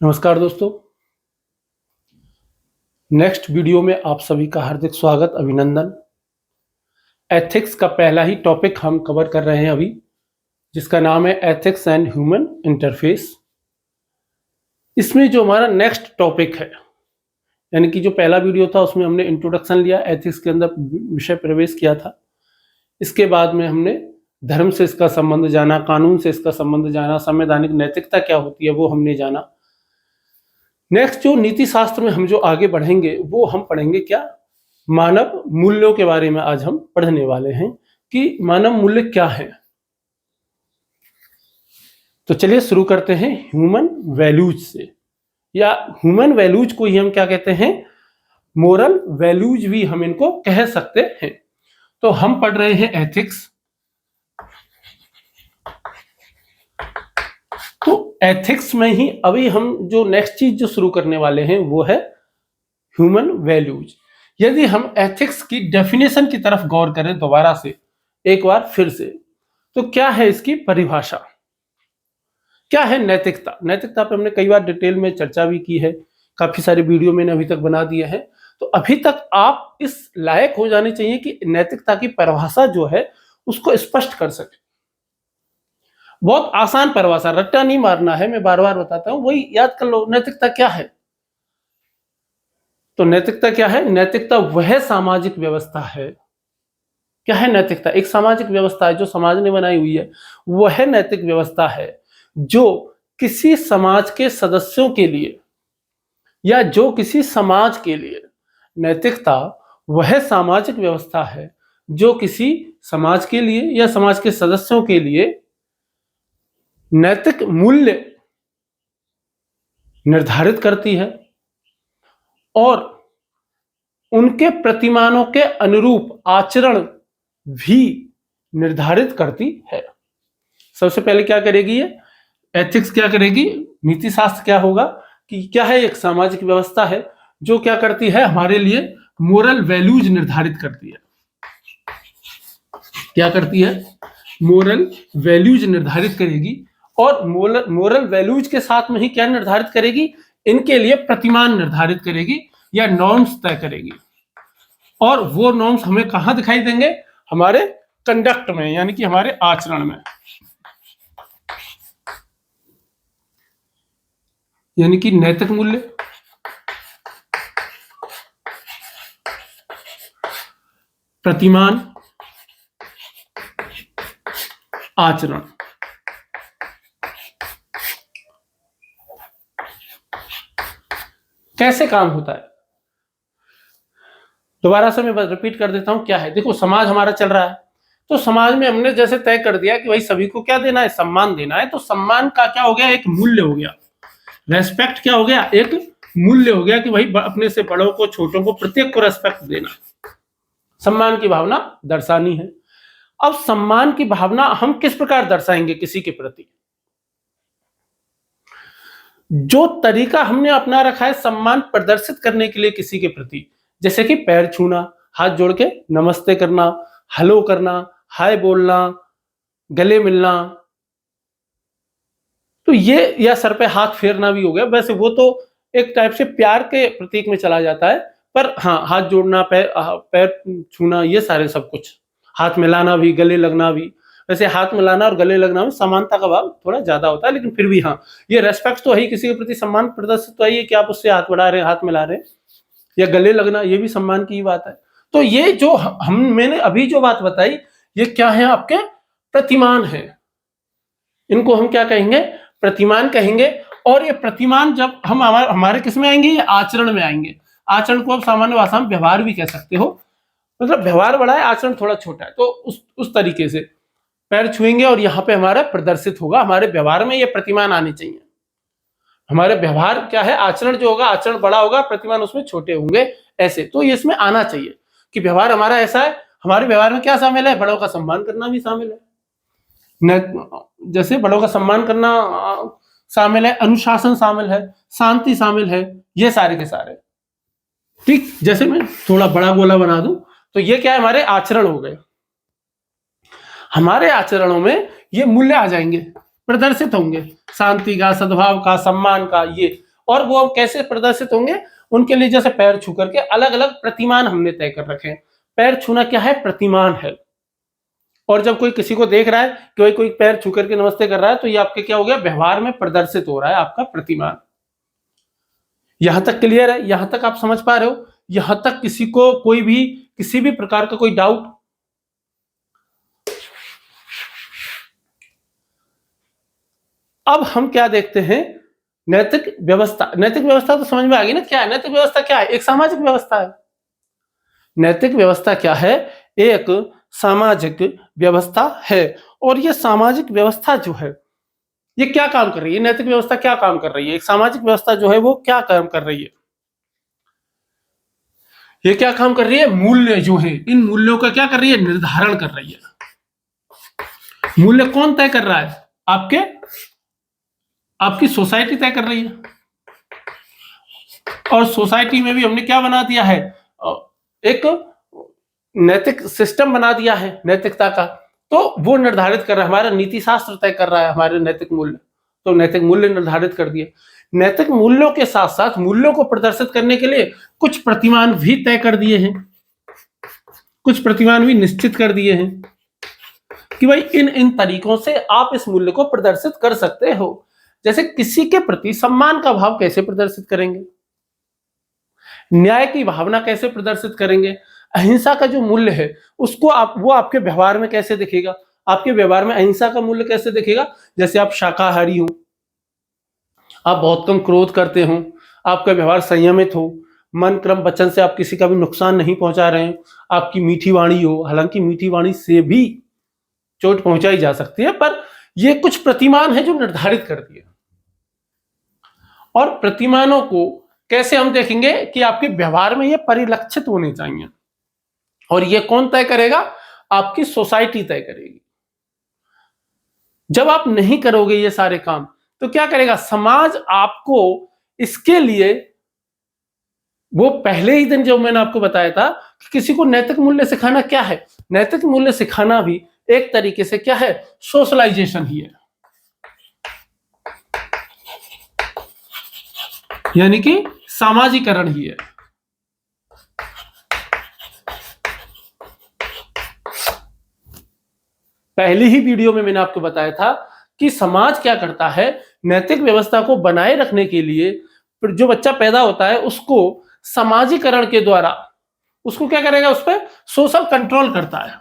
नमस्कार दोस्तों। Next video में आप सभी का हार्दिक स्वागत, अभिनंदन। एथिक्स का पहला ही टॉपिक हम कवर कर रहे हैं अभी, जिसका नाम है एथिक्स एंड ह्यूमन इंटरफेस। इसमें जो हमारा नेक्स्ट टॉपिक है, यानी कि जो पहला वीडियो था उसमें हमने इंट्रोडक्शन लिया, एथिक्स के अंदर विषय प्रवेश किया था। इसके बाद में हमने धर्म से इसका संबंध जाना, कानून से इसका संबंध जाना, संवैधानिक नैतिकता क्या होती है वो हमने जाना। नेक्स्ट जो नीति शास्त्र में हम जो आगे बढ़ेंगे वो हम पढ़ेंगे क्या, मानव मूल्यों के बारे में आज हम पढ़ने वाले हैं कि मानव मूल्य क्या है। तो चलिए शुरू करते हैं ह्यूमन वैल्यूज से, या ह्यूमन वैल्यूज को ही हम क्या कहते हैं, मोरल वैल्यूज भी हम इनको कह सकते हैं। तो हम पढ़ रहे हैं एथिक्स। तो एथिक्स में ही अभी हम जो नेक्स्ट चीज जो शुरू करने वाले हैं वो है ह्यूमन वैल्यूज। यदि हम एथिक्स की डेफिनेशन की तरफ गौर करें दोबारा से एक बार फिर से, तो क्या है इसकी परिभाषा, क्या है नैतिकता। नैतिकता पे हमने कई बार डिटेल में चर्चा भी की है, काफी सारे वीडियो मैंने अभी तक बना दिए हैं। तो अभी तक आप इस लायक हो जाने चाहिए कि नैतिकता की परिभाषा जो है उसको स्पष्ट कर सके। बहुत आसान परिभाषा, रट्टा नहीं मारना है, मैं बार बार बताता हूं, वही याद कर लो। नैतिकता क्या है? तो नैतिकता क्या है? नैतिकता वह सामाजिक व्यवस्था है। क्या है नैतिकता? एक सामाजिक व्यवस्था है जो समाज ने बनाई हुई है। वह नैतिक व्यवस्था है जो किसी समाज के सदस्यों के लिए या जो किसी समाज के लिए, नैतिकता वह सामाजिक व्यवस्था है जो किसी समाज के लिए या समाज के सदस्यों के लिए नैतिक मूल्य निर्धारित करती है और उनके प्रतिमानों के अनुरूप आचरण भी निर्धारित करती है। सबसे पहले क्या करेगी ये एथिक्स, क्या करेगी? नीति शास्त्र क्या होगा कि क्या है, एक सामाजिक व्यवस्था है जो क्या करती है, हमारे लिए मोरल वैल्यूज निर्धारित करती है। क्या करती है? मोरल वैल्यूज निर्धारित करेगी। और मोरल वैल्यूज के साथ में ही क्या निर्धारित करेगी? इनके लिए प्रतिमान निर्धारित करेगी या नॉर्म्स तय करेगी। और वो नॉर्म्स हमें कहां दिखाई देंगे? हमारे कंडक्ट में, यानी कि हमारे आचरण में, यानी कि नैतिक मूल्य, प्रतिमान, आचरण। कैसे काम होता है? दोबारा से मैं रिपीट कर देता हूं क्या है। देखो, समाज हमारा चल रहा है, तो समाज में हमने जैसे तय कर दिया कि भाई सभी को क्या देना है, सम्मान देना है। तो सम्मान का क्या हो गया? एक मूल्य हो गया। रेस्पेक्ट क्या हो गया? एक मूल्य हो गया कि भाई अपने से बड़ों को, छोटों को, प्रत्येक को रेस्पेक्ट देना, सम्मान की भावना दर्शानी है। अब सम्मान की भावना हम किस प्रकार दर्शाएंगे किसी के प्रति? जो तरीका हमने अपना रखा है सम्मान प्रदर्शित करने के लिए किसी के प्रति, जैसे कि पैर छूना, हाथ जोड़ के नमस्ते करना, हेलो करना, हाय बोलना, गले मिलना, तो ये, या सर पे हाथ फेरना भी हो गया। वैसे वो तो एक टाइप से प्यार के प्रतीक में चला जाता है, पर हाँ, हाथ जोड़ना, पैर छूना, ये सारे सब कुछ, हाथ मिलाना भी, गले लगना भी। वैसे हाथ मिलाना और गले लगना में समानता का भाव थोड़ा ज्यादा होता है, लेकिन फिर भी हाँ, ये रेस्पेक्ट तो है ही, किसी के प्रति सम्मान प्रदर्शित तो है कि आप उससे हाथ बढ़ा रहे हैं, हाथ मिला रहे हैं, या गले लगना, ये भी सम्मान की ही बात है। तो ये जो मैंने अभी जो बात बताई, ये क्या है? आपके प्रतिमान है। इनको हम क्या कहेंगे? प्रतिमान कहेंगे। और ये प्रतिमान जब हम हमारे किस में आएंगे? ये आचरण में आएंगे। आचरण को आप सामान्य भाषा में व्यवहार भी कह सकते हो, मतलब व्यवहार बड़ा है, आचरण थोड़ा छोटा है। तो उस तरीके से पैर छुएंगे और यहाँ पे हमारा प्रदर्शित होगा, हमारे व्यवहार में ये प्रतिमान आने चाहिए। हमारे व्यवहार क्या है? आचरण जो होगा, आचरण बड़ा होगा, प्रतिमान उसमें छोटे होंगे, ऐसे। तो ये इसमें आना चाहिए कि व्यवहार हमारा ऐसा है। हमारे व्यवहार में क्या शामिल है? बड़ों का सम्मान करना भी शामिल है, जैसे बड़ों का सम्मान करना शामिल है, अनुशासन शामिल है, शांति शामिल है, ये सारे के सारे। ठीक, जैसे मैं थोड़ा बड़ा गोला बना दूं तो ये क्या है? हमारे आचरण हो गए। हमारे आचरणों में ये मूल्य आ जाएंगे, प्रदर्शित होंगे, शांति का, सद्भाव का, सम्मान का, ये। और वो कैसे प्रदर्शित होंगे, उनके लिए जैसे पैर छू करके अलग अलग प्रतिमान हमने तय कर रखे हैं। पैर छूना क्या है, प्रतिमान है। और जब कोई किसी को देख रहा है कि कोई पैर छू करके नमस्ते कर रहा है, तो ये आपके क्या हो गया, व्यवहार में प्रदर्शित हो रहा है आपका प्रतिमान। यहां तक क्लियर है, यहां तक आप समझ पा रहे हो, यहां तक किसी को कोई भी किसी भी प्रकार का कोई डाउट? अब हम क्या देखते हैं, नैतिक व्यवस्था। नैतिक व्यवस्था तो समझ में आ गई ना, क्या है नैतिक व्यवस्था, क्या है, एक सामाजिक व्यवस्था है। नैतिक व्यवस्था क्या है, एक सामाजिक व्यवस्था है। और ये सामाजिक व्यवस्था जो है ये क्या काम कर रही है, नैतिक व्यवस्था क्या काम कर रही है, एक सामाजिक व्यवस्था जो है वो क्या काम कर रही है, ये क्या काम कर रही है, मूल्य जो है, इन मूल्यों का क्या कर रही है, निर्धारण कर रही है। मूल्य कौन तय कर रहा है, आपकी सोसाइटी तय कर रही है। और सोसाइटी में भी हमने क्या बना दिया है, एक नैतिक सिस्टम बना दिया है नैतिकता का। तो वो निर्धारित कर रहा है, हमारा नीति शास्त्र तय कर रहा है हमारे नैतिक मूल्य। तो नैतिक मूल्य निर्धारित कर दिए। नैतिक मूल्यों के साथ साथ मूल्यों को प्रदर्शित करने के लिए कुछ प्रतिमान भी तय कर दिए हैं, कुछ प्रतिमान भी निश्चित कर दिए हैं कि भाई इन इन तरीकों से आप इस मूल्य को प्रदर्शित कर सकते हो। जैसे किसी के प्रति सम्मान का भाव कैसे प्रदर्शित करेंगे, न्याय की भावना कैसे प्रदर्शित करेंगे, अहिंसा का जो मूल्य है उसको वो आपके व्यवहार में कैसे दिखेगा, आपके व्यवहार में अहिंसा का मूल्य कैसे दिखेगा। जैसे आप शाकाहारी हो, आप बहुत कम क्रोध करते हो, आपका व्यवहार संयमित हो, मन क्रम वचन से आप किसी का भी नुकसान नहीं पहुंचा रहे हैं, आपकी मीठी वाणी हो, हालांकि मीठी वाणी से भी चोट पहुंचाई जा सकती है, पर ये कुछ प्रतिमान है जो निर्धारित कर दिए। और प्रतिमानों को कैसे हम देखेंगे कि आपके व्यवहार में ये परिलक्षित होने चाहिए। और ये कौन तय करेगा, आपकी सोसाइटी तय करेगी। जब आप नहीं करोगे ये सारे काम तो क्या करेगा समाज, आपको इसके लिए वो पहले ही दिन जो मैंने आपको बताया था कि किसी को नैतिक मूल्य सिखाना क्या है, नैतिक मूल्य सिखाना भी एक तरीके से क्या है, सोशलाइजेशन ही है, यानी कि सामाजिकरण ही है। पहली ही वीडियो में मैंने आपको बताया था कि समाज क्या करता है, नैतिक व्यवस्था को बनाए रखने के लिए जो बच्चा पैदा होता है उसको सामाजिकरण के द्वारा उसको क्या करेगा, उस पर सोशल कंट्रोल करता है,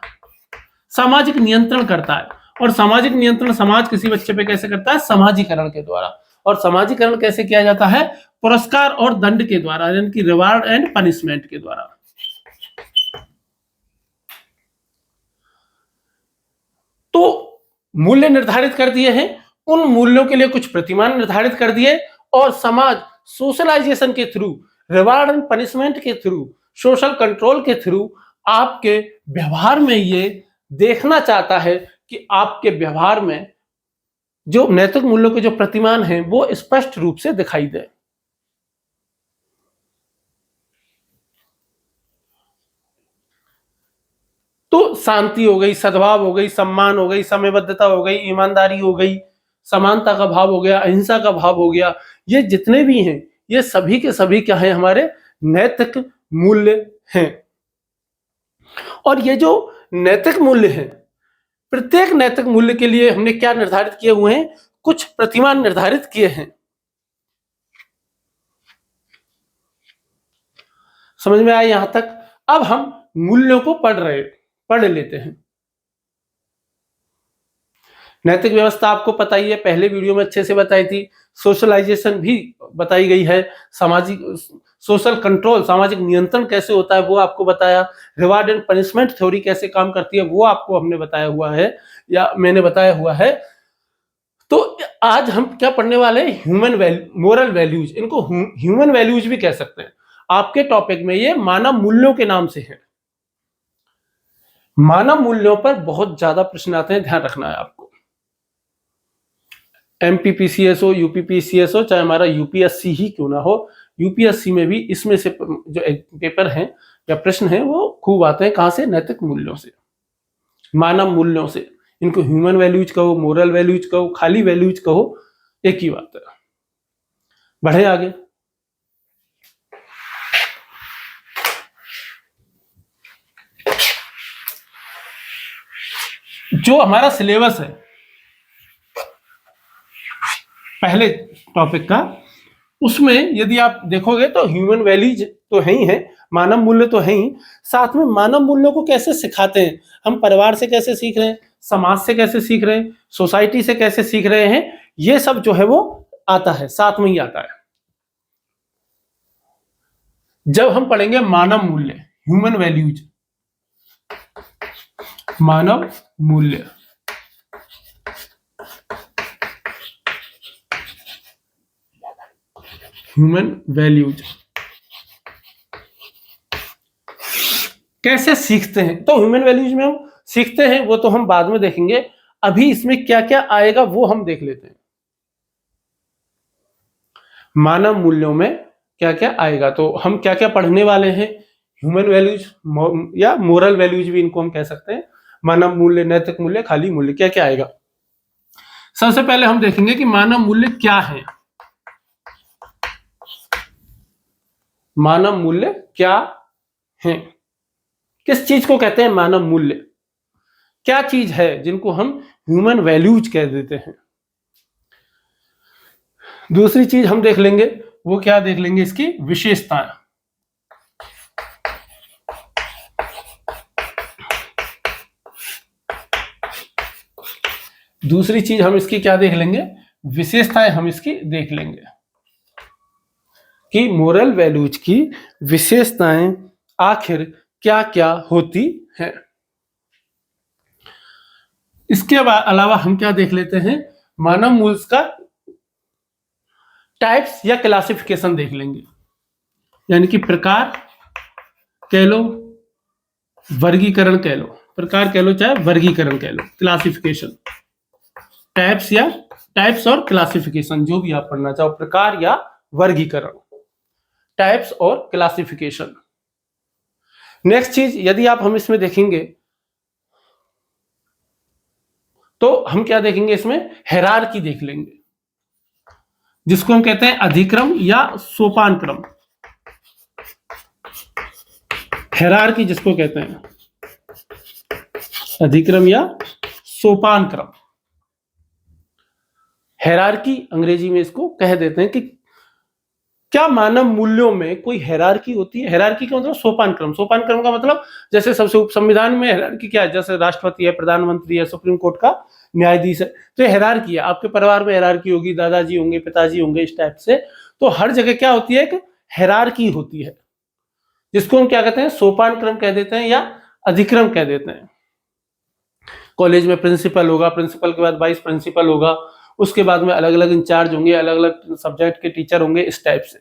सामाजिक नियंत्रण करता है। और सामाजिक नियंत्रण समाज किसी बच्चे पे कैसे करता है, समाजीकरण के द्वारा। और समाजीकरण कैसे किया जाता है, पुरस्कार और दंड के द्वारा, यानी कि रिवार्ड एंड पनिशमेंट के द्वारा। तो मूल्य निर्धारित कर दिए हैं, उन मूल्यों के लिए कुछ प्रतिमान निर्धारित कर दिए, और समाज सोशलाइजेशन के थ्रू, रिवार्ड एंड पनिशमेंट के थ्रू, सोशल कंट्रोल के थ्रू आपके व्यवहार में ये देखना चाहता है कि आपके व्यवहार में जो नैतिक मूल्यों के जो प्रतिमान हैं वो स्पष्ट रूप से दिखाई दे। तो शांति हो गई, सद्भाव हो गई, सम्मान हो गई, समयबद्धता हो गई, ईमानदारी हो गई, समानता का भाव हो गया, अहिंसा का भाव हो गया, ये जितने भी हैं ये सभी के सभी क्या है, हमारे नैतिक मूल्य हैं। और ये जो नैतिक मूल्य हैं, प्रत्येक नैतिक मूल्य के लिए हमने क्या निर्धारित किए हुए हैं, कुछ प्रतिमान निर्धारित किए हैं। समझ में आया यहां तक? अब हम मूल्यों को पढ़ लेते हैं। नैतिक व्यवस्था आपको पता ही है, पहले वीडियो में अच्छे से बताई थी। सोशलाइजेशन भी बताई गई है, सामाजिक सोशल कंट्रोल, सामाजिक नियंत्रण कैसे होता है वो आपको बताया। रिवार्ड एंड पनिशमेंट थ्योरी कैसे काम करती है वो आपको हमने बताया हुआ है, या मैंने बताया हुआ है। तो आज हम क्या पढ़ने वाले हैं, मोरल वैल्यूज, इनको ह्यूमन वैल्यूज भी कह सकते हैं। आपके टॉपिक में ये मानव मूल्यों के नाम से है। मानव मूल्यों पर बहुत ज्यादा प्रश्न आते हैं, ध्यान रखना है आपको। एमपीपीसीएस हो, यूपीपीसीएस हो, चाहे हमारा यूपीएससी ही क्यों ना हो, यूपीएससी में भी इसमें से जो पेपर हैं या प्रश्न हैं वो खूब आते हैं। कहां से, नैतिक मूल्यों से, मानव मूल्यों से। इनको ह्यूमन वैल्यूज कहो, मोरल वैल्यूज कहो, खाली वैल्यूज कहो, एक ही बात है। बढ़े आगे। जो हमारा सिलेबस है पहले टॉपिक का, उसमें यदि आप देखोगे तो ह्यूमन वैल्यूज तो है ही है, मानव मूल्य तो है ही, साथ में मानव मूल्यों को कैसे सिखाते हैं, हम परिवार से कैसे सीख रहे हैं, समाज से कैसे सीख रहे हैं, सोसाइटी से कैसे सीख रहे हैं, ये सब जो है वो आता है, साथ में ही आता है। जब हम पढ़ेंगे मानव मूल्य, ह्यूमन वैल्यूज, मानव मूल्य, ह्यूमन वैल्यूज कैसे सीखते हैं, तो ह्यूमन वैल्यूज में हम सीखते हैं वो तो हम बाद में देखेंगे, अभी इसमें क्या क्या आएगा वो हम देख लेते हैं। मानव मूल्यों में क्या क्या आएगा, तो हम क्या क्या पढ़ने वाले हैं, ह्यूमन वैल्यूज या मोरल वैल्यूज भी इनको हम कह सकते हैं, मानव मूल्य, नैतिक मूल्य, खाली मूल्य, क्या क्या आएगा। सबसे पहले हम देखेंगे कि मानव मूल्य क्या है। मानव मूल्य क्या है, किस चीज को कहते हैं मानव मूल्य, क्या चीज है जिनको हम ह्यूमन वैल्यूज कह देते हैं। दूसरी चीज हम देख लेंगे, वो क्या देख लेंगे, इसकी विशेषताएं। दूसरी चीज हम इसकी क्या देख लेंगे, विशेषताएं हम इसकी देख लेंगे कि मोरल वैल्यूज की विशेषताएं आखिर क्या क्या होती हैं। इसके अलावा हम क्या देख लेते हैं, मानव मूल्य का टाइप्स या क्लासिफिकेशन देख लेंगे, यानी कि प्रकार कह लो, वर्गीकरण कह लो, प्रकार कह लो चाहे वर्गीकरण कह लो, क्लासिफिकेशन, टाइप्स और क्लासिफिकेशन, जो भी आप पढ़ना चाहो, प्रकार या वर्गीकरण, टाइप्स और क्लासिफिकेशन। नेक्स्ट चीज यदि आप हम इसमें देखेंगे तो हम क्या देखेंगे, इसमें हायरार्की देख लेंगे, जिसको हम कहते हैं अधिक्रम या सोपान क्रम, हायरार्की जिसको कहते हैं अधिक्रम या सोपान क्रम, हायरार्की अंग्रेजी में इसको कह देते हैं। कि क्या मानव मूल्यों में कोई हायरार्की होती है, हायरार्की का मतलब सोपान क्रम, सोपान क्रम का मतलब जैसे सबसे संविधान में हायरार्की क्या है, जैसे राष्ट्रपति है, प्रधानमंत्री है, सुप्रीम कोर्ट का न्यायाधीश है, तो ये हायरार्की है। आपके परिवार में हायरार्की होगी, दादाजी होंगे, पिताजी होंगे, इस टाइप से, तो हर जगह क्या होती है, एक हायरार्की होती है, जिसको हम क्या कहते हैं, सोपान क्रम कह देते हैं या अधिक्रम कह देते हैं। कॉलेज में प्रिंसिपल होगा, प्रिंसिपल के बाद वाइस प्रिंसिपल होगा, उसके बाद में अलग अलग इंचार्ज होंगे, अलग अलग सब्जेक्ट के टीचर होंगे, इस टाइप से।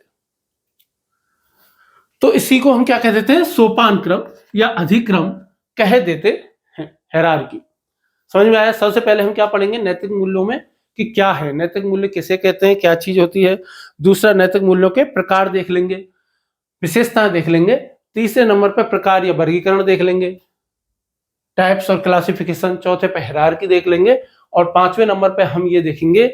तो इसी को हम क्या कह देते हैं, सोपान क्रम या अधिक्रम कह देते हैं, हायरार्की। समझ में आया। सबसे पहले हम क्या पढ़ेंगे, नैतिक मूल्यों में कि क्या है, नैतिक मूल्य किसे कहते हैं, क्या चीज होती है। दूसरा, नैतिक मूल्यों के प्रकार देख लेंगे, विशेषताएं देख लेंगे। तीसरे नंबर पर प्रकार या वर्गीकरण देख लेंगे, टाइप्स और क्लासिफिकेशन। चौथे पे हायरार्की देख लेंगे। और पांचवें नंबर पे हम ये देखेंगे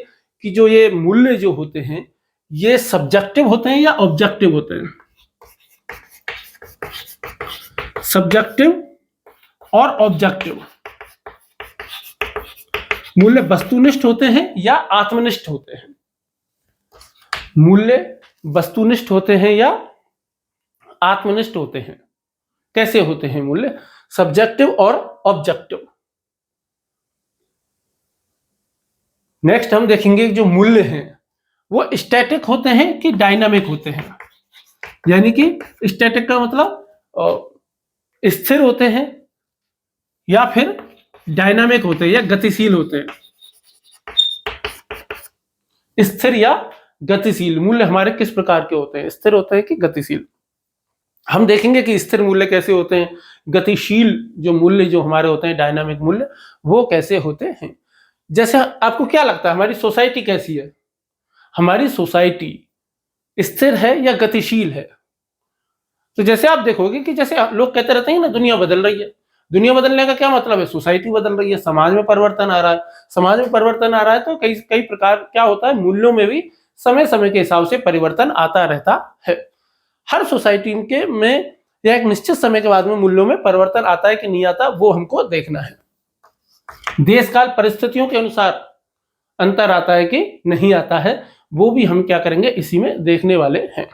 कि जो ये मूल्य जो होते हैं, ये सब्जेक्टिव होते हैं या ऑब्जेक्टिव होते हैं। सब्जेक्टिव और ऑब्जेक्टिव मूल्य वस्तुनिष्ठ होते हैं या आत्मनिष्ठ होते हैं। मूल्य वस्तुनिष्ठ होते हैं या आत्मनिष्ठ होते हैं। कैसे होते हैं मूल्य, सब्जेक्टिव और ऑब्जेक्टिव। नेक्स्ट हम देखेंगे जो मूल्य हैं वो स्टैटिक होते हैं कि डायनामिक होते हैं। यानी कि स्टैटिक का मतलब स्थिर होते हैं या फिर डायनामिक होते हैं या गतिशील होते हैं। स्थिर या गतिशील मूल्य हमारे किस प्रकार के होते हैं, स्थिर होते हैं कि गतिशील। हम देखेंगे कि स्थिर मूल्य कैसे होते हैं, गतिशील जो मूल्य जो हमारे होते हैं, डायनामिक मूल्य, वो कैसे होते हैं। जैसे आपको क्या लगता है हमारी सोसाइटी कैसी है, हमारी सोसाइटी स्थिर है या गतिशील है। तो जैसे आप देखोगे कि जैसे लोग कहते रहते हैं ना, दुनिया बदल रही है। दुनिया बदलने का क्या मतलब है, सोसाइटी बदल रही है, समाज में परिवर्तन आ रहा है। समाज में परिवर्तन आ रहा है तो कई प्रकार क्या होता है, मूल्यों में भी समय समय के हिसाब से परिवर्तन आता रहता है। हर सोसाइटी के में या एक निश्चित समय के बाद में मूल्यों में परिवर्तन आता है कि नहीं आता, वो हमको देखना है। देश काल परिस्थितियों के अनुसार अंतर आता है कि नहीं आता है, वो भी हम क्या करेंगे, इसी में देखने वाले हैं।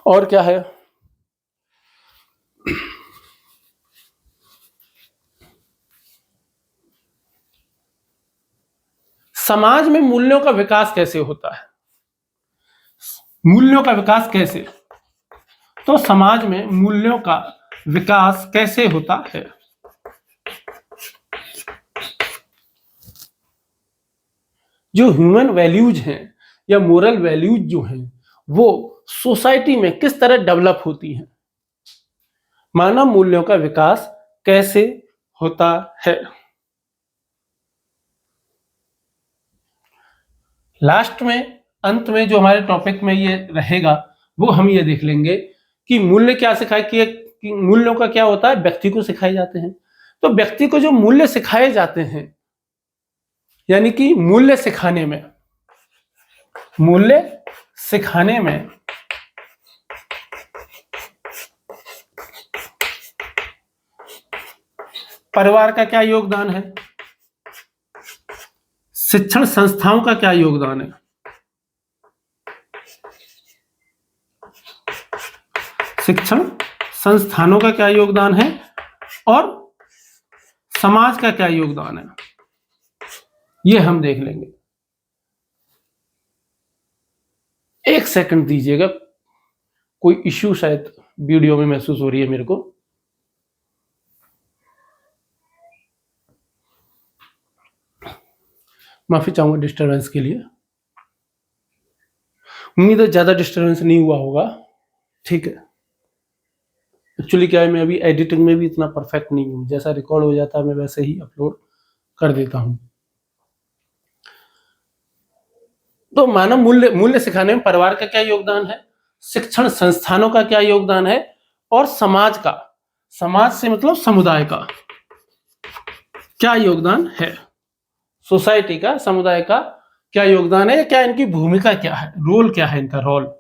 और क्या है, समाज में मूल्यों का विकास कैसे होता है। मूल्यों का विकास कैसे, तो समाज में मूल्यों का विकास कैसे होता है। जो ह्यूमन वैल्यूज हैं या मोरल वैल्यूज जो हैं, वो सोसाइटी में किस तरह डेवलप होती हैं। मानव मूल्यों का विकास कैसे होता है। लास्ट में, अंत में जो हमारे टॉपिक में ये रहेगा, वो हम ये देख लेंगे कि मूल्य क्या सिखाए, कि मूल्यों का क्या होता है, व्यक्ति को सिखाए जाते हैं। तो व्यक्ति को जो मूल्य सिखाए जाते हैं, यानी कि मूल्य सिखाने में परिवार का क्या योगदान है, शिक्षण संस्थाओं का क्या योगदान है, शिक्षण संस्थानों का क्या योगदान है, और समाज का क्या योगदान है, ये हम देख लेंगे। एक सेकंड दीजिएगा, कोई इश्यू शायद वीडियो में महसूस हो रही है मेरे को। माफी चाहूंगा डिस्टरबेंस के लिए। उम्मीद है ज्यादा डिस्टरबेंस नहीं हुआ होगा। ठीक है, एक्चुअली क्या है, मैं अभी एडिटिंग में भी इतना परफेक्ट नहीं हूँ। जैसा रिकॉर्ड हो जाता है मैं वैसे ही अपलोड कर देता हूँ। तो मानव मूल्य सिखाने में परिवार का क्या योगदान है, शिक्षण संस्थानों का क्या योगदान है, और समाज का, समाज से मतलब समुदाय का क्या योगदान है, सोसाइटी का, समुदाय का क्या योगदान है, क्या इनकी भूमिका क्या है, रोल क्या है इनका रोल।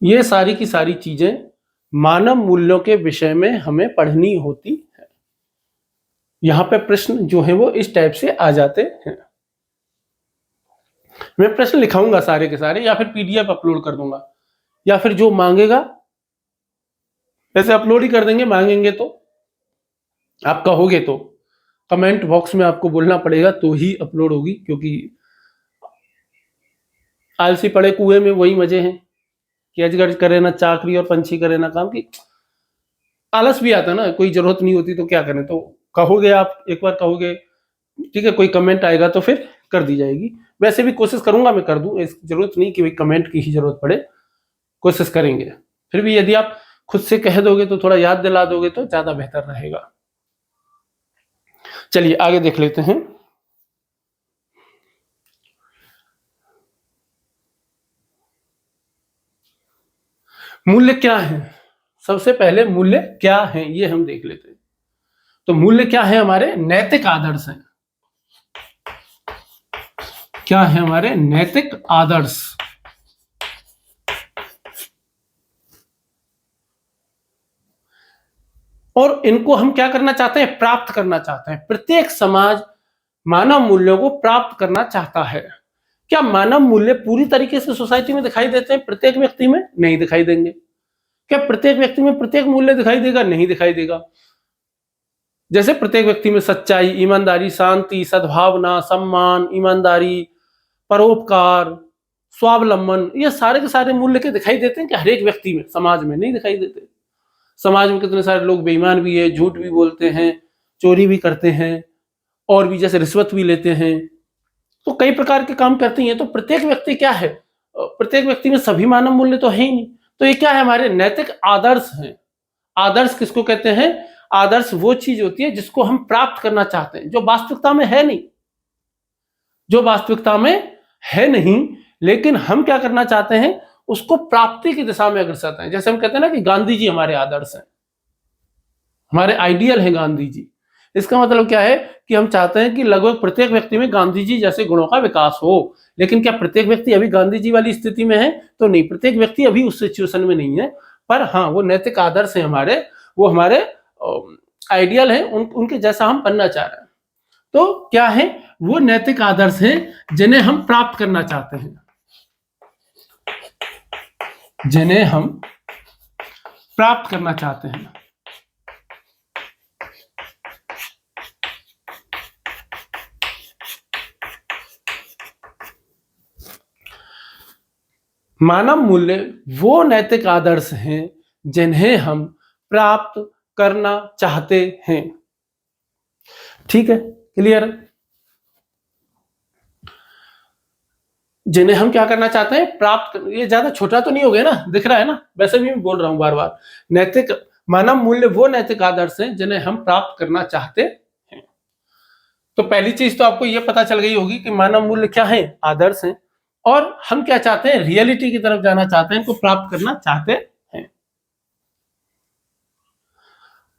ये सारी की सारी चीजें मानव मूल्यों के विषय में हमें पढ़नी होती है। यहां पे प्रश्न जो है वो इस टाइप से आ जाते हैं। मैं प्रश्न लिखाऊंगा सारे के सारे, या फिर पीडीएफ अपलोड कर दूंगा, या फिर जो मांगेगा वैसे अपलोड ही कर देंगे। मांगेंगे तो, आप कहोगे तो कमेंट बॉक्स में आपको बोलना पड़ेगा तो ही अपलोड होगी, क्योंकि आलसी पड़े कुएं में वही मजे हैं कि अजगर करे ना चाकरी और पंछी करे ना काम। की आलस भी आता ना, कोई जरूरत नहीं होती तो क्या करें। तो कहोगे आप, एक बार कहोगे ठीक है, कोई कमेंट आएगा तो फिर कर दी जाएगी। वैसे भी कोशिश करूंगा मैं कर दूं, इस जरूरत नहीं कि भाई कमेंट की ही जरूरत पड़े, कोशिश करेंगे। फिर भी यदि आप खुद से कह दोगे तो, थोड़ा याद दिला दोगे तो ज्यादा बेहतर रहेगा। चलिए आगे देख लेते हैं। मूल्य क्या है, सबसे पहले मूल्य क्या है ये हम देख लेते हैं। तो मूल्य क्या है, हमारे नैतिक आदर्श हैं। क्या है, हमारे नैतिक आदर्श। और इनको हम क्या करना चाहते हैं, प्राप्त करना चाहते हैं। प्रत्येक समाज मानव मूल्यों को प्राप्त करना चाहता है। क्या मानव मूल्य पूरी तरीके से सोसाइटी में दिखाई देते हैं, प्रत्येक व्यक्ति में नहीं दिखाई देंगे। क्या प्रत्येक व्यक्ति में प्रत्येक मूल्य दिखाई देगा, नहीं दिखाई देगा। जैसे प्रत्येक व्यक्ति में सच्चाई, ईमानदारी, शांति, सद्भावना, सम्मान, ईमानदारी, परोपकार, स्वावलंबन, ये सारे के सारे मूल्य के दिखाई देते हैं कि हर एक व्यक्ति में, समाज में नहीं दिखाई देते। समाज में कितने सारे लोग बेईमान भी है, झूठ भी बोलते हैं, चोरी भी करते हैं, और भी जैसे रिश्वत भी लेते हैं, तो कई प्रकार के काम करते हैं। तो प्रत्येक व्यक्ति क्या है, प्रत्येक व्यक्ति में सभी मानव मूल्य तो है ही नहीं। तो ये क्या है, हमारे नैतिक आदर्श हैं। आदर्श किसको कहते हैं, आदर्श वो चीज होती है जिसको हम प्राप्त करना चाहते हैं, जो वास्तविकता में है नहीं, जो वास्तविकता में है नहीं, लेकिन हम क्या करना चाहते हैं, उसको प्राप्ति की दिशा में अग्रसर हैं। जैसे हम कहते हैं ना कि गांधी जी हमारे आदर्श हैं, हमारे आइडियल हैं गांधी जी। इसका मतलब क्या है कि हम चाहते हैं कि लगभग प्रत्येक व्यक्ति में गांधी जी जैसे गुणों का विकास हो। लेकिन क्या प्रत्येक व्यक्ति अभी गांधी जी वाली स्थिति में है? तो नहीं, प्रत्येक व्यक्ति अभी उस सिचुएशन में नहीं है। पर हाँ, वो नैतिक आदर्श है हमारे, वो हमारे आइडियल है, उनके जैसा हम बनना चाह रहे हैं। तो क्या है? वो नैतिक आदर्श हैं जिन्हें हम प्राप्त करना चाहते हैं, जिन्हें हम प्राप्त करना चाहते हैं। मानव मूल्य वो नैतिक आदर्श हैं जिन्हें हम प्राप्त करना चाहते हैं। ठीक है, क्लियर? जिन्हें हम क्या करना चाहते हैं? प्राप्त। ये ज्यादा छोटा तो नहीं हो गया ना? दिख रहा है ना? वैसे भी मैं बोल रहा हूं बार बार, नैतिक मानव मूल्य वो नैतिक आदर्श हैं जिन्हें हम प्राप्त करना चाहते हैं। तो पहली चीज तो आपको ये पता चल गई होगी कि मानव मूल्य क्या है? आदर्श हैं। और हम क्या चाहते हैं? रियलिटी की तरफ जाना चाहते हैं, इनको प्राप्त करना चाहते हैं।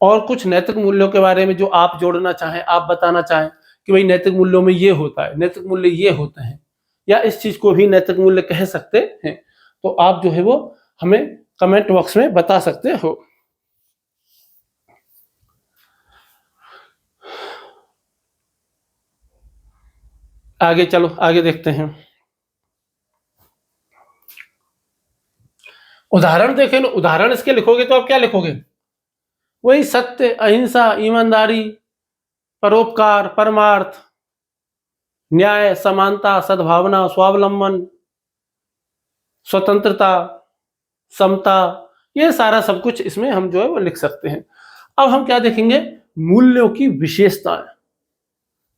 और कुछ नैतिक मूल्यों के बारे में जो आप जोड़ना चाहें, आप बताना चाहें कि भाई नैतिक मूल्यों में ये होता है, नैतिक मूल्य ये होते हैं, या इस चीज को भी नैतिक मूल्य कह सकते हैं, तो आप जो है वो हमें कमेंट बॉक्स में बता सकते हो। आगे चलो, आगे देखते हैं। उदाहरण देखें ना, उदाहरण इसके लिखोगे तो आप क्या लिखोगे? वही सत्य, अहिंसा, ईमानदारी, परोपकार, परमार्थ, न्याय, समानता, सद्भावना, स्वावलंबन, स्वतंत्रता, समता, ये सारा सब कुछ इसमें हम जो है वो लिख सकते हैं। अब हम क्या देखेंगे? मूल्यों की विशेषताएं।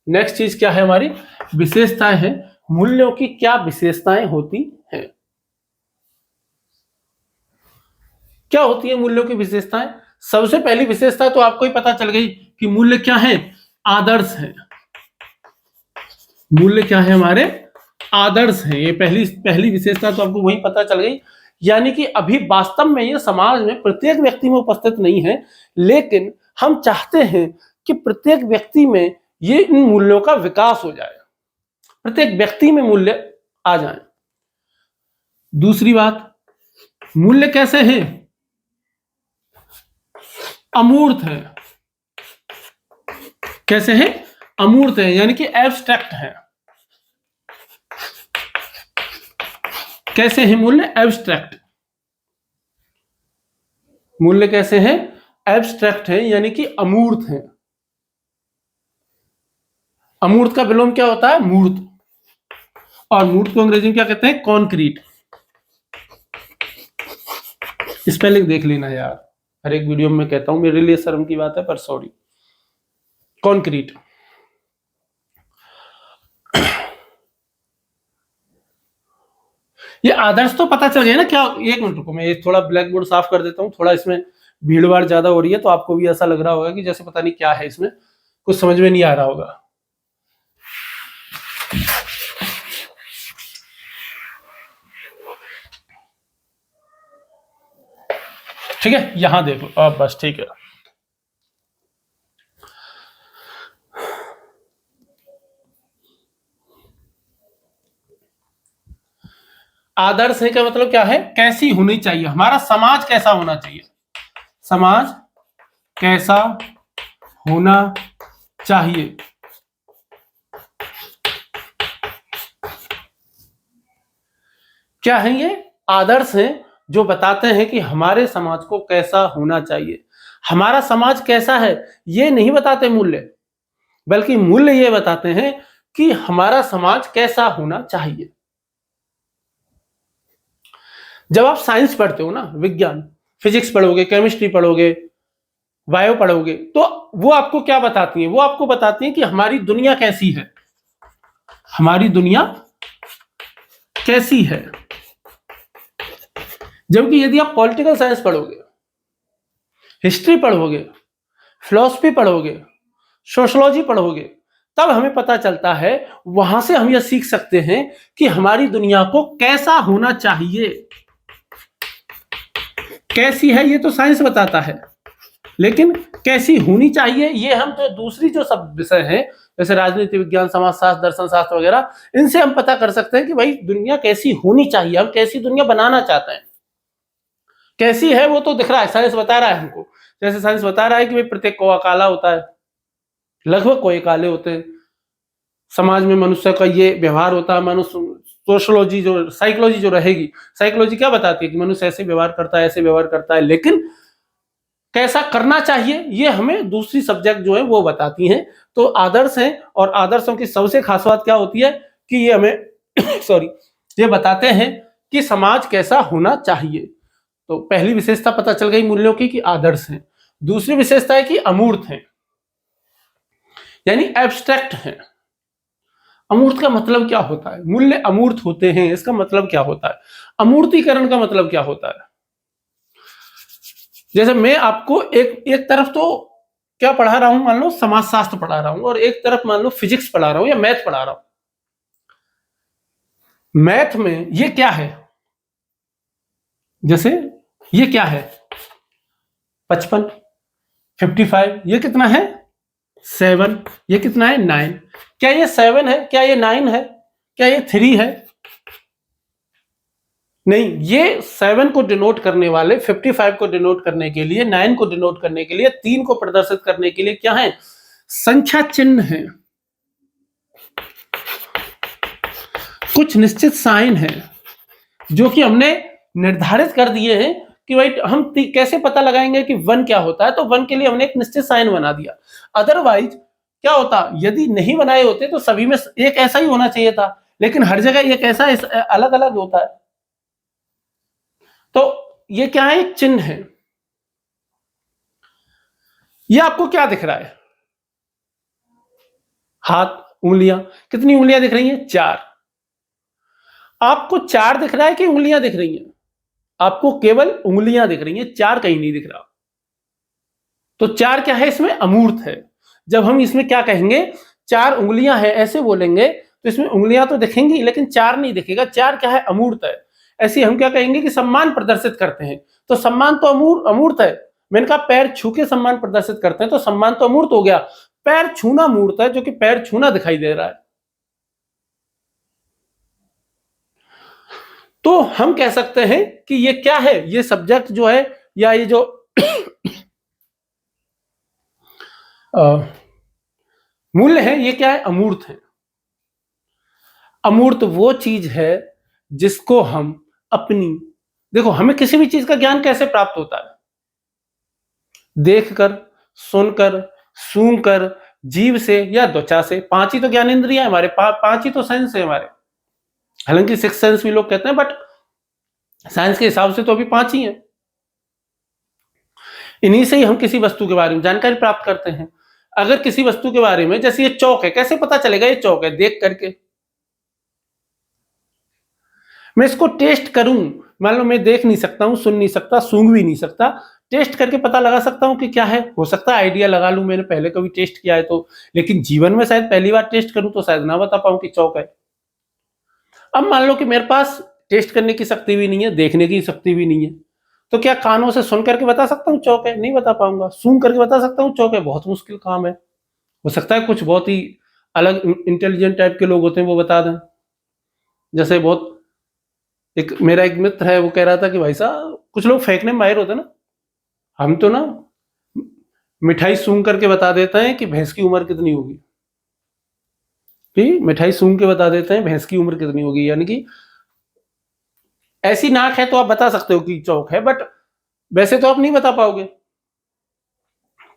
नेक्स्ट चीज क्या है हमारी? विशेषताएं हैं। मूल्यों की क्या विशेषताएं होती हैं? क्या होती है मूल्यों की विशेषताएं? सबसे पहली विशेषता तो आपको ही पता चल गई कि मूल्य क्या है? आदर्श है। मूल्य क्या है हमारे? आदर्श है। ये पहली विशेषता तो आपको वही पता चल गई। यानी कि अभी वास्तव में ये समाज में प्रत्येक व्यक्ति में उपस्थित नहीं है, लेकिन हम चाहते हैं कि प्रत्येक व्यक्ति में ये इन मूल्यों का विकास हो जाए, प्रत्येक व्यक्ति में मूल्य आ जाए। दूसरी बात, मूल्य कैसे हैं? अमूर्त है। कैसे हैं? अमूर्त है, यानी कि एब्स्ट्रैक्ट है। कैसे हैं मूल्य? एब्स्ट्रैक्ट। मूल्य कैसे हैं? एब्स्ट्रैक्ट है, यानी कि अमूर्त है। अमूर्त का विलोम क्या होता है? मूर्त। और मूर्त को अंग्रेजी में क्या कहते हैं? कॉन्क्रीट। स्पेलिंग देख लेना यार, हर एक वीडियो में कहता हूं, मेरे लिए शर्म की बात है, पर सॉरी। कॉन्क्रीट। ये आदर्श तो पता चल गया ना क्या? एक मिनट रुको, मैं थोड़ा ब्लैक बोर्ड साफ कर देता हूँ। थोड़ा इसमें भीड़ भाड़ ज्यादा हो रही है, तो आपको भी ऐसा लग रहा होगा कि जैसे पता नहीं क्या है इसमें, कुछ समझ में नहीं आ रहा होगा। ठीक है, यहां देखो अब, बस ठीक है। आदर्श है का मतलब क्या है? कैसी होनी चाहिए, हमारा समाज कैसा होना चाहिए, समाज कैसा होना चाहिए। क्या है ये? आदर्श हैं जो बताते हैं कि हमारे समाज को कैसा होना चाहिए। हमारा समाज कैसा है ये नहीं बताते मूल्य, बल्कि मूल्य ये बताते हैं कि हमारा समाज कैसा होना चाहिए। जब आप साइंस पढ़ते हो ना, विज्ञान, फिजिक्स पढ़ोगे, केमिस्ट्री पढ़ोगे, बायो पढ़ोगे, तो वो आपको क्या बताती है? वो आपको बताती है कि हमारी दुनिया कैसी है, हमारी दुनिया कैसी है। जबकि यदि आप पॉलिटिकल साइंस पढ़ोगे, हिस्ट्री पढ़ोगे, फिलॉसफी पढ़ोगे, सोशोलॉजी पढ़ोगे, तब हमें पता चलता है, वहां से हम यह सीख सकते हैं कि हमारी दुनिया को कैसा होना चाहिए। कैसी है ये तो साइंस बताता है, लेकिन कैसी होनी चाहिए ये हम तो दूसरी जो सब विषय हैं जैसे राजनीति विज्ञान, समाजशास्त्र, दर्शन शास्त्र वगैरह, इनसे हम पता कर सकते हैं कि भाई दुनिया कैसी होनी चाहिए, हम कैसी दुनिया बनाना चाहते हैं। कैसी है वो तो दिख रहा है, साइंस बता रहा है हमको। जैसे साइंस बता रहा है कि भाई प्रत्येक कौवा काला होता है, लगभग कौवे काले होते हैं। समाज में मनुष्य का ये व्यवहार होता है, मनुष्य सोशोलॉजी जो साइकोलॉजी जो रहेगी, साइकोलॉजी क्या बताती है कि मनुष्य ऐसे व्यवहार करता है, ऐसे व्यवहार करता है, लेकिन कैसा करना चाहिए ये हमें दूसरी सब्जेक्ट जो है वो बताती हैं। तो आदर्श हैं, और आदर्शों की सबसे खास बात क्या होती है कि ये हमें सॉरी ये बताते हैं कि समाज कैसा होना चाहिए। तो पहली विशेषता पता चल गई मूल्यों की कि आदर्श हैं। दूसरी विशेषता है कि अमूर्त हैं, यानी एब्स्ट्रैक्ट हैं। अमूर्त का मतलब क्या होता है? मूल्य अमूर्त होते हैं, इसका मतलब क्या होता है? अमूर्तीकरण का मतलब क्या होता है? जैसे मैं आपको एक तरफ तो क्या पढ़ा रहा हूं, मान लो समाजशास्त्र पढ़ा रहा हूं, और एक तरफ मान लो फिजिक्स पढ़ा रहा हूं या मैथ पढ़ा रहा हूं। मैथ में ये क्या है, जैसे ये क्या है 55, 55, ये कितना है 7, ये कितना है 9। क्या ये 7 है? क्या ये 9 है? क्या ये 3 है? नहीं, ये 7 को डिनोट करने वाले, 55 को डिनोट करने के लिए, 9 को डिनोट करने के लिए, 3 को प्रदर्शित करने के लिए क्या है? संख्या चिन्ह है, कुछ निश्चित साइन है जो कि हमने निर्धारित कर दिए हैं कि भाई हम कैसे पता लगाएंगे कि 1 क्या होता है। तो 1 के लिए हमने एक निश्चित साइन बना दिया। अदरवाइज क्या होता, यदि नहीं बनाए होते तो सभी में एक ऐसा ही होना चाहिए था, लेकिन हर जगह एक ऐसा अलग अलग होता है। तो ये क्या है? एक चिन्ह है। ये आपको क्या दिख रहा है? हाथ, उंगलियां। कितनी उंगलियां दिख रही हैं? 4। आपको 4 दिख रहा है कि उंगलियां दिख रही हैं? आपको केवल उंगलियां दिख रही हैं, 4 कहीं नहीं दिख रहा। तो 4 क्या है? इसमें अमूर्त है। जब हम इसमें क्या कहेंगे, 4 उंगलियां हैं ऐसे बोलेंगे, तो इसमें उंगलियां तो दिखेंगी लेकिन 4 नहीं दिखेगा। 4 क्या है? अमूर्त है। ऐसे हम क्या कहेंगे कि सम्मान प्रदर्शित करते हैं, तो सम्मान तो अमूर्त है। मैंने कहा पैर छू के सम्मान प्रदर्शित करते हैं, तो सम्मान तो अमूर्त हो गया। पैर छूना मूर्त है, जो कि पैर छूना दिखाई दे रहा है। तो हम कह सकते हैं कि ये क्या है? ये सब्जेक्ट जो है, या ये जो मूल्य है, ये क्या है? अमूर्त है। अमूर्त वो चीज है जिसको हम अपनी, देखो हमें किसी भी चीज का ज्ञान कैसे प्राप्त होता है? देखकर, सुनकर, सूंघकर, जीव से या त्वचा से। 5 ही तो ज्ञानेंद्रियां है हमारे, 5 ही तो सेंस है हमारे। हालांकि 6 सेंस भी लोग कहते हैं, बट साइंस के हिसाब से तो अभी 5 ही है। इन्हीं से ही हम किसी वस्तु के बारे में जानकारी प्राप्त करते हैं। अगर किसी वस्तु के बारे में, जैसे ये चौक है, कैसे पता चलेगा ये चौक है? देख करके। मैं इसको टेस्ट करूं, मान लो मैं देख नहीं सकता हूं, सुन नहीं सकता, सूंघ भी नहीं सकता, टेस्ट करके पता लगा सकता हूं कि क्या है। हो सकता है आइडिया लगा लूं, मैंने पहले कभी टेस्ट किया है तो, लेकिन जीवन में शायद पहली बार टेस्ट करूं तो शायद ना बता पाऊं कि चौक है। अब मान लो कि मेरे पास टेस्ट करने की शक्ति भी नहीं है, देखने की शक्ति भी नहीं है, तो क्या कानों से सुन करके बता सकता हूँ चौक है? नहीं बता पाऊंगा। सूंघ करके बता सकता हूँ चौक है? बहुत मुश्किल काम है। हो सकता है कुछ बहुत ही अलग इंटेलिजेंट टाइप के लोग होते हैं वो बता दें। जैसे बहुत मेरा एक मित्र है, वो कह रहा था कि भाई साहब कुछ लोग फेंकने में माहिर होते हैं ना, हम तो ना मिठाई सूंघ करके बता देते हैं कि भैंस की उम्र कितनी होगी। कि मिठाई सूंघ के बता देते हैं भैंस की उम्र कितनी होगी, यानी कि ऐसी नाक है तो आप बता सकते हो कि चौक है, बट वैसे तो आप नहीं बता पाओगे।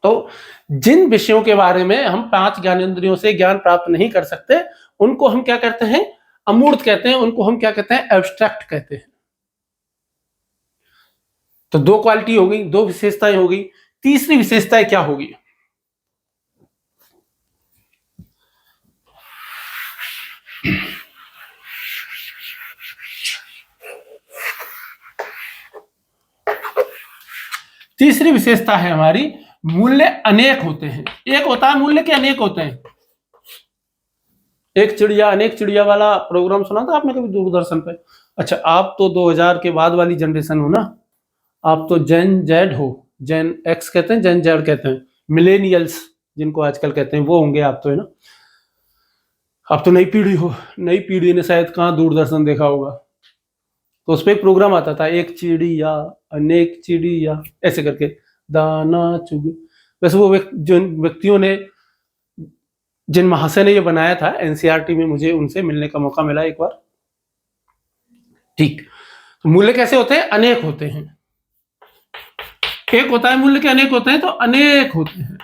तो जिन विषयों के बारे में हम 5 ज्ञानेंद्रियों से ज्ञान प्राप्त नहीं कर सकते, उनको हम क्या कहते हैं? अमूर्त कहते हैं। उनको हम क्या कहते हैं? एब्स्ट्रैक्ट कहते हैं। तो 2 क्वालिटी हो गई, 2 विशेषताएं हो गई। तीसरी विशेषता क्या होगी? तीसरी विशेषता है हमारी, मूल्य अनेक होते हैं। एक होता है मूल्य के अनेक होते हैं। एक चिड़िया अनेक चिड़िया वाला प्रोग्राम सुना था आपने कभी दूरदर्शन पे? अच्छा, आप तो 2000 के बाद वाली जनरेशन हो ना, आप तो जेन जेड हो, जेन एक्स कहते हैं, जेन जेड कहते हैं, मिलेनियल्स जिनको आजकल कहते हैं, वो होंगे आप तो, है ना। आप तो नई पीढ़ी हो, नई पीढ़ी ने शायद कहाँ दूरदर्शन देखा होगा, तो उस पर एक प्रोग्राम आता था, एक चिड़िया अनेक चिड़िया ऐसे करके दाना चुग। वैसे वो जिन व्यक्तियों ने, जिन महाशय ने ये बनाया था एनसीईआरटी में, मुझे उनसे मिलने का मौका मिला एक बार। ठीक, तो मूल्य कैसे होते हैं? अनेक होते हैं। एक होता है मूल्य के अनेक होते हैं, तो अनेक होते हैं।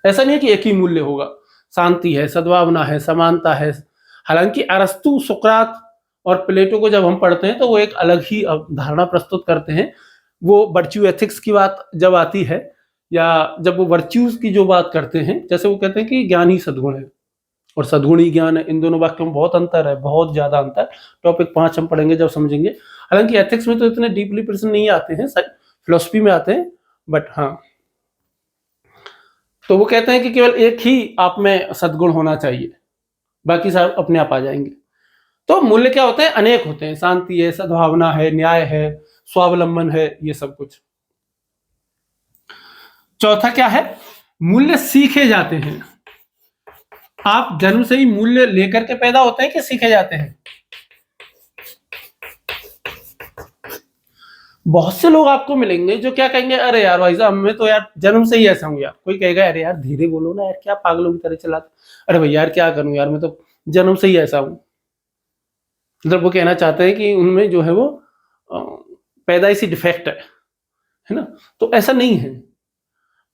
ऐसा नहीं है कि एक ही मूल्य होगा। शांति है, सद्भावना है, समानता है। हालांकि अरस्तु, सुकरात और प्लेटो को जब हम पढ़ते हैं तो वो एक अलग ही धारणा प्रस्तुत करते हैं। वो वर्च्यू एथिक्स की बात जब आती है, या जब वो वर्च्यूज की जो बात करते हैं, जैसे वो कहते हैं कि ज्ञान ही सद्गुण है और सद्गुण ही ज्ञान है, इन दोनों वाक्यों में बहुत अंतर है, बहुत ज्यादा अंतर। टॉपिक 5 हम पढ़ेंगे जब समझेंगे। हालांकि एथिक्स में तो इतने डीपली प्रश्न नहीं आते हैं, फिलोसफी में आते हैं, बट हाँ। तो वो कहते हैं कि केवल एक ही आप में सद्गुण होना चाहिए, बाकी सब अपने आप आ जाएंगे। तो मूल्य क्या होते हैं? अनेक होते हैं। शांति है, सद्भावना है, न्याय है, स्वावलंबन है, ये सब कुछ। चौथा क्या है? मूल्य सीखे जाते हैं। आप जन्म से ही मूल्य लेकर के पैदा होते हैं कि सीखे जाते हैं? बहुत से लोग आपको मिलेंगे जो क्या कहेंगे, अरे यार भाई साहब मैं तो यार जन्म से ही ऐसा हूं यार। कोई कहेगा अरे यार धीरे बोलो ना यार, क्या पागलों की तरह चलाते, अरे भैया यार क्या करूं यार, मैं तो जन्म से ही ऐसा हूं। मतलब वो कहना चाहते हैं कि उनमें जो है वो पैदाइशी डिफेक्ट है ना। तो ऐसा नहीं है।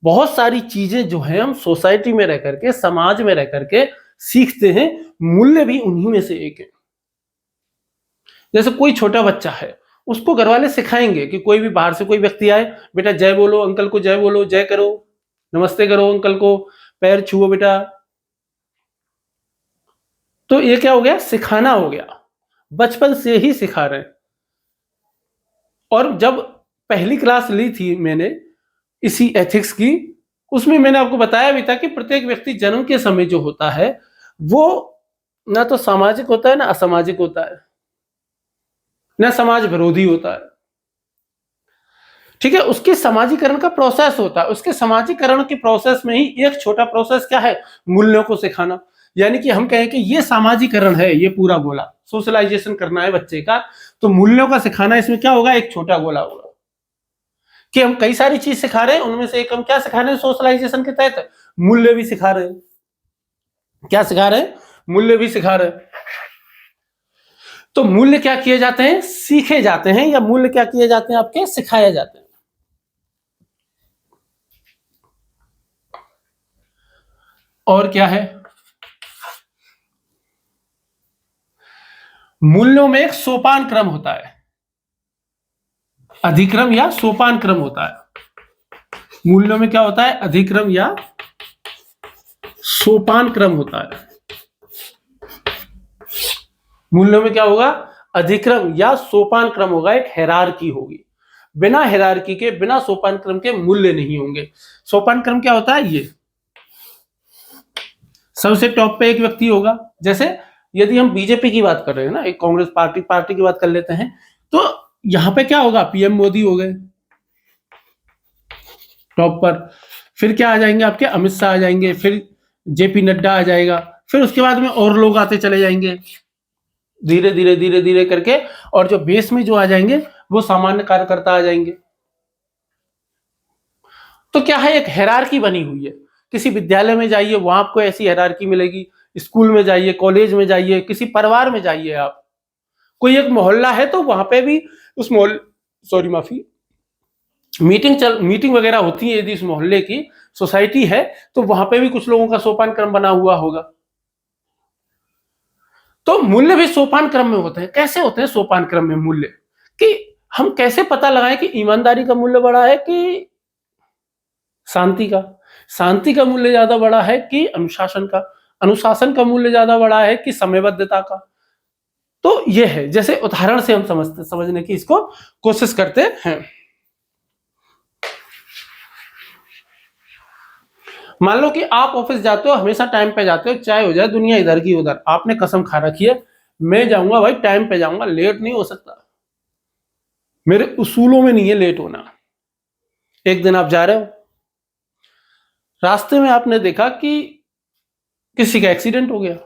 बहुत सारी चीजें जो है हम सोसाइटी में रह करके, समाज में रह करके सीखते हैं। मूल्य भी उन्हीं में से एक है। जैसे कोई छोटा बच्चा है, उसको घर वाले सिखाएंगे कि कोई भी बाहर से कोई व्यक्ति आए, बेटा जय बोलो, अंकल को जय बोलो, जय करो, नमस्ते करो अंकल को, पैर छुओ बेटा। तो ये क्या हो गया? सिखाना हो गया, बचपन से ही सिखा रहे हैं। और जब पहली क्लास ली थी मैंने इसी एथिक्स की, उसमें मैंने आपको बताया भी था कि प्रत्येक व्यक्ति जन्म के समय जो होता है वो ना तो सामाजिक होता है ना असामाजिक होता है, ना समाज विरोधी होता है। ठीक है, उसके समाजीकरण का प्रोसेस होता है। उसके समाजीकरण के प्रोसेस में ही एक छोटा प्रोसेस क्या है? मूल्यों को सिखाना। यानी कि हम कहें कि ये सामाजीकरण है, ये पूरा गोला सोशलाइजेशन करना है बच्चे का, तो मूल्यों का सिखाना इसमें क्या होगा? एक छोटा गोला होगा कि हम कई सारी चीज सिखा रहे हैं, उनमें से एक हम क्या सिखा रहे हैं सोशलाइजेशन के तहत? मूल्य भी सिखा रहे हैं। क्या सिखा रहे हैं? मूल्य भी सिखा रहे हैं। तो मूल्य क्या किए जाते हैं? सीखे जाते हैं। या मूल्य क्या किए जाते हैं? आपके सिखाए जाते हैं। और क्या है? मूल्यों में एक सोपान क्रम होता है, अधिक्रम या सोपान क्रम होता है। मूल्यों में क्या होता है? अधिक्रम या सोपान क्रम होता है। मूल्यों में क्या होगा? अधिक्रम या सोपान क्रम होगा, एक हायरार्की होगी। बिना हायरार्की के, बिना सोपान क्रम के मूल्य नहीं होंगे। सोपान क्रम क्या होता है? ये सबसे टॉप पे एक व्यक्ति होगा। जैसे यदि हम बीजेपी की बात कर रहे हैं ना, एक कांग्रेस पार्टी की बात कर लेते हैं, तो यहां पे क्या होगा? पीएम मोदी हो गए टॉप पर। फिर क्या आ जाएंगे? आपके अमित शाह आ जाएंगे, फिर जेपी नड्डा आ जाएगा, फिर उसके बाद में और लोग आते चले जाएंगे धीरे धीरे धीरे धीरे करके। और जो बेस में जो आ जाएंगे वो सामान्य कार्यकर्ता आ जाएंगे। तो क्या है? एक हायरार्की बनी हुई है। किसी विद्यालय में जाइए, वहां आपको ऐसी हायरार्की मिलेगी। स्कूल में जाइए, कॉलेज में जाइए, किसी परिवार में जाइए, आप कोई एक मोहल्ला है तो वहां पे भी उस मीटिंग वगैरह होती है यदि उस मोहल्ले की सोसाइटी है, तो वहां पे भी कुछ लोगों का सोपान क्रम बना हुआ होगा। तो मूल्य भी सोपान क्रम में होते हैं। कैसे होते हैं सोपान क्रम में मूल्य? कि हम कैसे पता लगाएं कि ईमानदारी का मूल्य बड़ा है कि शांति का? शांति का मूल्य ज्यादा बड़ा है कि अनुशासन का? अनुशासन का मूल्य ज्यादा बड़ा है कि समयबद्धता का? तो ये है, जैसे उदाहरण से हम समझने की इसको कोशिश करते हैं। मान लो कि आप ऑफिस जाते हो, हमेशा टाइम पे जाते हो, चाहे हो जाए दुनिया इधर की उधर, आपने कसम खा रखी है मैं जाऊंगा भाई टाइम पे जाऊंगा, लेट नहीं हो सकता, मेरे उसूलों में नहीं है लेट होना। एक दिन आप जा रहे हो, रास्ते में आपने देखा कि किसी का एक्सीडेंट हो गया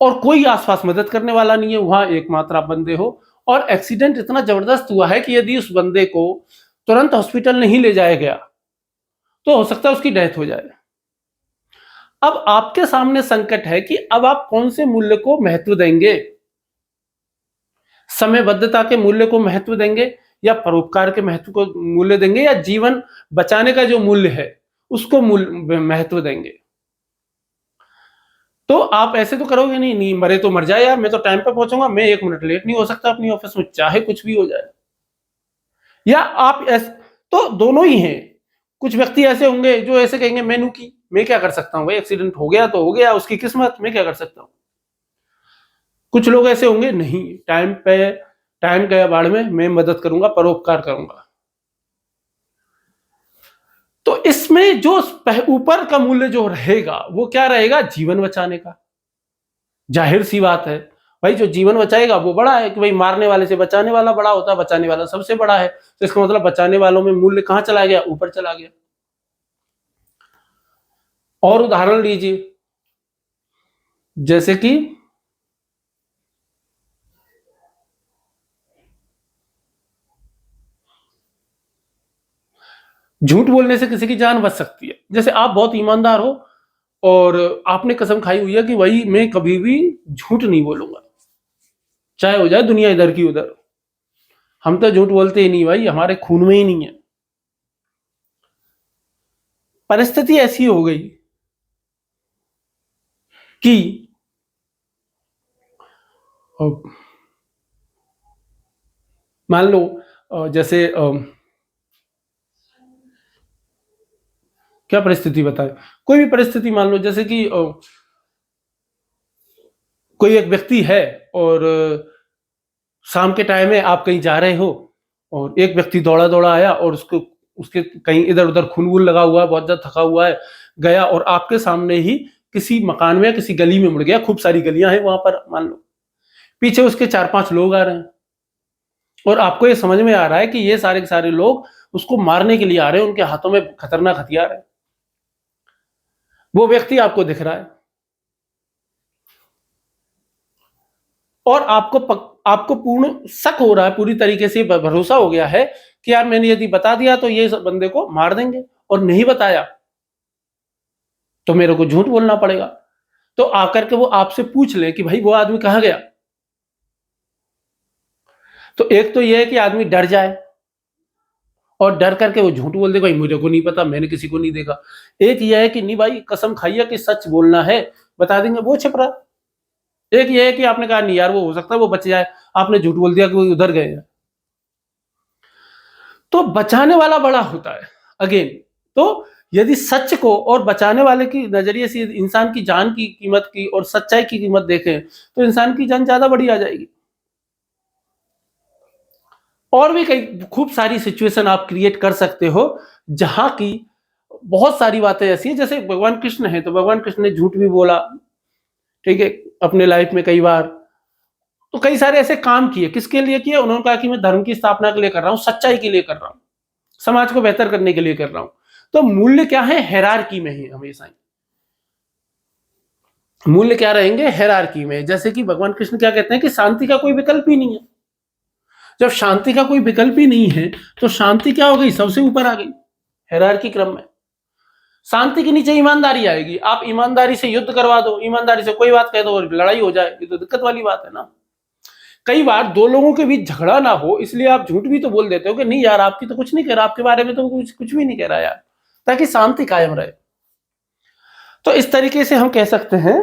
और कोई आसपास मदद करने वाला नहीं है, वहां एकमात्र आप बंदे हो, और एक्सीडेंट इतना जबरदस्त हुआ है कि यदि उस बंदे को तुरंत हॉस्पिटल नहीं ले जाया गया तो हो सकता है उसकी डेथ हो जाए। अब आपके सामने संकट है कि अब आप कौन से मूल्य को महत्व देंगे, समयबद्धता के मूल्य को महत्व देंगे या परोपकार के महत्व को मूल्य देंगे या जीवन बचाने का जो मूल्य है उसको महत्व देंगे। तो आप ऐसे तो करोगे नहीं, नहीं मरे तो मर जाए यार, मैं तो टाइम पे पहुंचूंगा, मैं 1 मिनट लेट नहीं हो सकता अपनी ऑफिस में चाहे कुछ भी हो जाए। या आप ऐसे, तो दोनों ही हैं। कुछ व्यक्ति ऐसे होंगे जो ऐसे कहेंगे मैनू की, मैं क्या कर सकता हूं भाई, एक्सीडेंट हो गया तो हो गया, उसकी किस्मत, मैं क्या कर सकता हूं। कुछ लोग ऐसे होंगे नहीं, टाइम पे, टाइम गया बाढ़ में, मैं मदद करूंगा, परोपकार करूंगा। तो इसमें जो ऊपर का मूल्य जो रहेगा वो क्या रहेगा, जीवन बचाने का। जाहिर सी बात है भाई, जो जीवन बचाएगा वो बड़ा है कि भाई मारने वाले से बचाने वाला बड़ा होता है, बचाने वाला सबसे बड़ा है, तो इसका मतलब बचाने वालों में मूल्य कहां चला गया, ऊपर चला गया। और उदाहरण लीजिए, जैसे कि झूठ बोलने से किसी की जान बच सकती है। जैसे आप बहुत ईमानदार हो और आपने कसम खाई हुई है कि भाई मैं कभी भी झूठ नहीं बोलूंगा, चाहे हो जाए दुनिया इधर की उधर, हम तो झूठ बोलते ही नहीं भाई, हमारे खून में ही नहीं है। परिस्थिति ऐसी हो गई कि मान लो जैसे क्या परिस्थिति बताए, कोई भी परिस्थिति मान लो, जैसे कि कोई एक व्यक्ति है और शाम के टाइम में आप कहीं जा रहे हो और एक व्यक्ति दौड़ा दौड़ा आया और उसको, उसके कहीं इधर उधर खून वून लगा हुआ है, बहुत ज्यादा थका हुआ है, गया और आपके सामने ही किसी मकान में किसी गली में मुड़ गया। खूब सारी गलियां हैं वहां पर, मान लो पीछे उसके 4-5 लोग आ रहे हैं और आपको ये समझ में आ रहा है कि ये सारे के सारे लोग उसको मारने के लिए आ रहे हैं, उनके हाथों में खतरनाक हथियार है। वो व्यक्ति आपको दिख रहा है और आपको पूर्ण शक हो रहा है, पूरी तरीके से भरोसा हो गया है कि यार मैंने यदि बता दिया तो ये बंदे को मार देंगे, और नहीं बताया तो मेरे को झूठ बोलना पड़ेगा। तो आकर के वो आपसे पूछ ले कि भाई वो आदमी कहां गया, तो एक तो ये है कि आदमी डर जाए और डर करके वो झूठ बोल दे, भाई मुझे को नहीं पता, मैंने किसी को नहीं देखा। एक ये है कि नहीं भाई कसम खाइए कि सच बोलना है, बता देंगे, वो छिप रहा। एक ये है कि आपने कहा नहीं यार वो हो सकता है वो बच जाए, आपने झूठ बोल दिया कि वो उधर गए हैं। तो बचाने वाला बड़ा होता है अगेन। तो यदि सच को और बचाने वाले की नजरिए से इंसान की जान की कीमत की और सच्चाई की कीमत देखें तो इंसान की जान ज्यादा बड़ी आ जाएगी। और भी कई खूब सारी सिचुएशन आप क्रिएट कर सकते हो जहां की बहुत सारी बातें ऐसी हैं। जैसे भगवान कृष्ण है तो भगवान कृष्ण ने झूठ भी बोला, ठीक है, अपने लाइफ में कई बार। तो कई सारे ऐसे काम किए, किसके लिए किए, उन्होंने कहा कि मैं धर्म की स्थापना के लिए कर रहा हूं, सच्चाई के लिए कर रहा हूं, समाज को बेहतर करने के लिए कर रहा हूं। तो मूल्य क्या है, हायरार्की में है हमेशा। मूल्य क्या रहेंगे, हायरार्की में। जैसे कि भगवान कृष्ण क्या कहते हैं कि शांति का कोई विकल्प ही नहीं है। जब शांति का कोई विकल्प ही नहीं है तो शांति क्या हो गई, सबसे ऊपर आ गई हायरार्की क्रम में। शांति के नीचे ईमानदारी आएगी। आप ईमानदारी से युद्ध करवा दो, ईमानदारी से कोई बात कह दो और लड़ाई हो जाए, ये तो दिक्कत वाली बात है ना। कई बार दो लोगों के बीच झगड़ा ना हो इसलिए आप झूठ भी तो बोल देते हो कि नहीं यार आपकी तो कुछ नहीं कह रहा, आपके बारे में तो कुछ भी नहीं कह रहा यार, ताकि शांति कायम रहे। तो इस तरीके से हम कह सकते हैं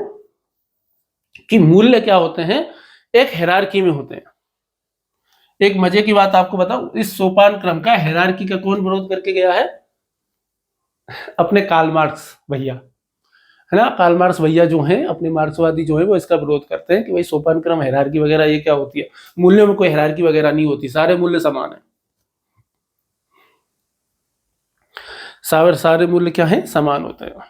कि मूल्य क्या होते हैं, एक हायरार्की में होते हैं। एक मजे की बात आपको बताऊं, इस सोपान क्रम का हायरार्की का कौन विरोध करके गया है, अपने कार्ल मार्क्स भैया, है ना। कार्ल मार्क्स भैया जो हैं, अपने मार्क्सवादी जो है, वो इसका विरोध करते हैं कि भाई सोपान क्रम हायरार्की वगैरह ये क्या होती है, मूल्यों में कोई हायरार्की वगैरह नहीं होती, सारे मूल्य समान है। सारे मूल्य क्या है, समान होते हैं।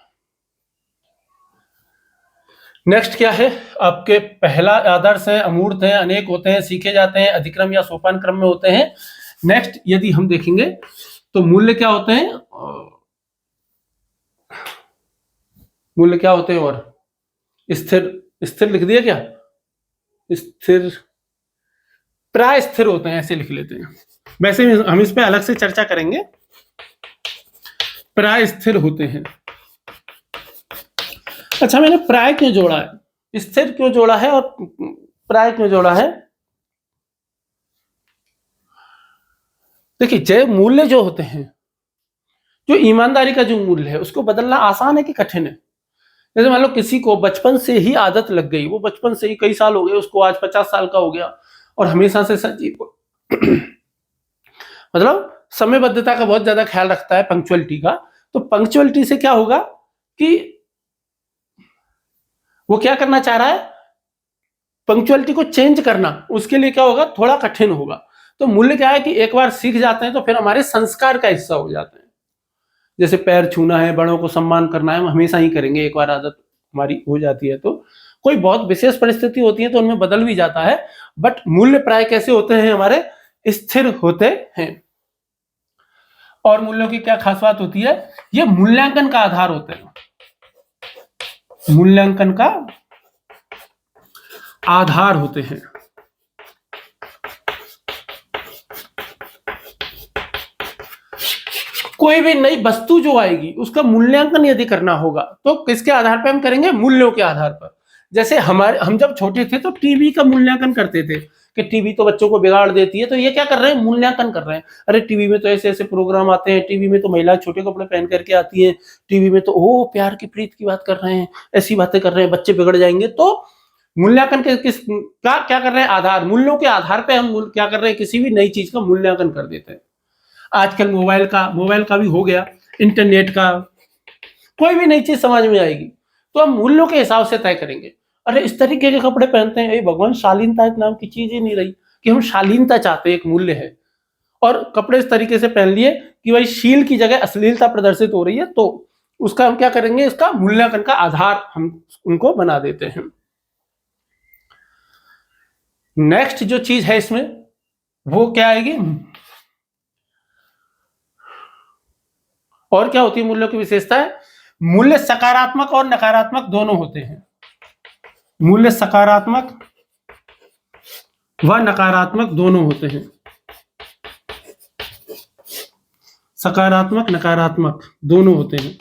नेक्स्ट क्या है आपके, पहला आदर्श है, अमूर्त है, अनेक होते हैं, सीखे जाते हैं, अधिक्रम या सोपान क्रम में होते हैं। नेक्स्ट यदि हम देखेंगे तो मूल्य क्या होते हैं, मूल्य क्या होते हैं, और स्थिर, स्थिर लिख दिया क्या, स्थिर, प्राय स्थिर होते हैं, ऐसे लिख लेते हैं। वैसे हम इस पे अलग से चर्चा करेंगे। प्राय स्थिर होते हैं। अच्छा, मैंने प्राय क्यों जोड़ा है, स्थिर क्यों जोड़ा है और प्राय क्यों जोड़ा है? देखिए, जय मूल्य जो होते हैं, जो ईमानदारी का जो मूल्य है, उसको बदलना आसान है कि कठिन है? जैसे मान लो किसी को बचपन से ही आदत लग गई, वो बचपन से ही कई साल हो गए उसको, आज 50 साल का हो गया और हमेशा से सच मतलब समयबद्धता का बहुत ज्यादा ख्याल रखता है, पंक्चुअलिटी का, तो पंक्चुअलिटी से क्या होगा कि वो क्या करना चाह रहा है, पंक्चुअलिटी को चेंज करना उसके लिए क्या होगा, थोड़ा कठिन होगा। तो मूल्य क्या है कि एक बार सीख जाते हैं तो फिर हमारे संस्कार का हिस्सा हो जाते हैं। जैसे पैर छूना है, बड़ों को सम्मान करना है, हम हमेशा ही करेंगे, एक बार आदत हमारी हो जाती है। तो कोई बहुत विशेष परिस्थिति होती है तो उनमें बदल भी जाता है, बट मूल्य प्राय कैसे होते हैं, हमारे स्थिर होते हैं। और मूल्यों की क्या खास बात होती है, ये मूल्यांकन का आधार होते हैं, मूल्यांकन का आधार होते हैं। कोई भी नई वस्तु जो आएगी उसका मूल्यांकन यदि करना होगा तो किसके आधार पर हम करेंगे, मूल्यों के आधार पर। जैसे हम जब छोटे थे तो टीवी का मूल्यांकन करते थे कि टीवी तो बच्चों को बिगाड़ देती है, तो ये क्या कर रहे हैं, मूल्यांकन कर रहे हैं। अरे टीवी में तो ऐसे ऐसे प्रोग्राम आते हैं, टीवी में तो महिलाएं छोटे कपड़े पहन करके आती हैं, टीवी में तो ओ प्यार की प्रीत की बात कर रहे हैं, ऐसी बातें कर रहे हैं, बच्चे बिगड़ जाएंगे। तो मूल्यांकन के किस क्या कर रहे हैं, आधार, मूल्यों के आधार पर हम क्या कर रहे हैं, किसी भी नई चीज का मूल्यांकन कर देते हैं। आजकल मोबाइल का भी हो गया, इंटरनेट का, कोई भी नई चीज समझ में आएगी तो हम मूल्यों के हिसाब से तय करेंगे। अरे इस तरीके के कपड़े पहनते हैं, भगवान, शालीनता एक नाम की चीज ही नहीं रही कि हम शालीनता चाहते हैं, एक मूल्य है। और कपड़े इस तरीके से पहन लिए कि भाई शील की जगह अश्लीलता प्रदर्शित हो रही है, तो उसका हम क्या करेंगे, इसका मूल्यांकन का आधार हम उनको बना देते हैं। नेक्स्ट जो चीज है इसमें वो क्या आएगी, और क्या होती है मूल्यों की विशेषता है, मूल्य सकारात्मक और नकारात्मक दोनों होते हैं। मूल्य सकारात्मक व नकारात्मक दोनों होते हैं। सकारात्मक नकारात्मक दोनों होते हैं।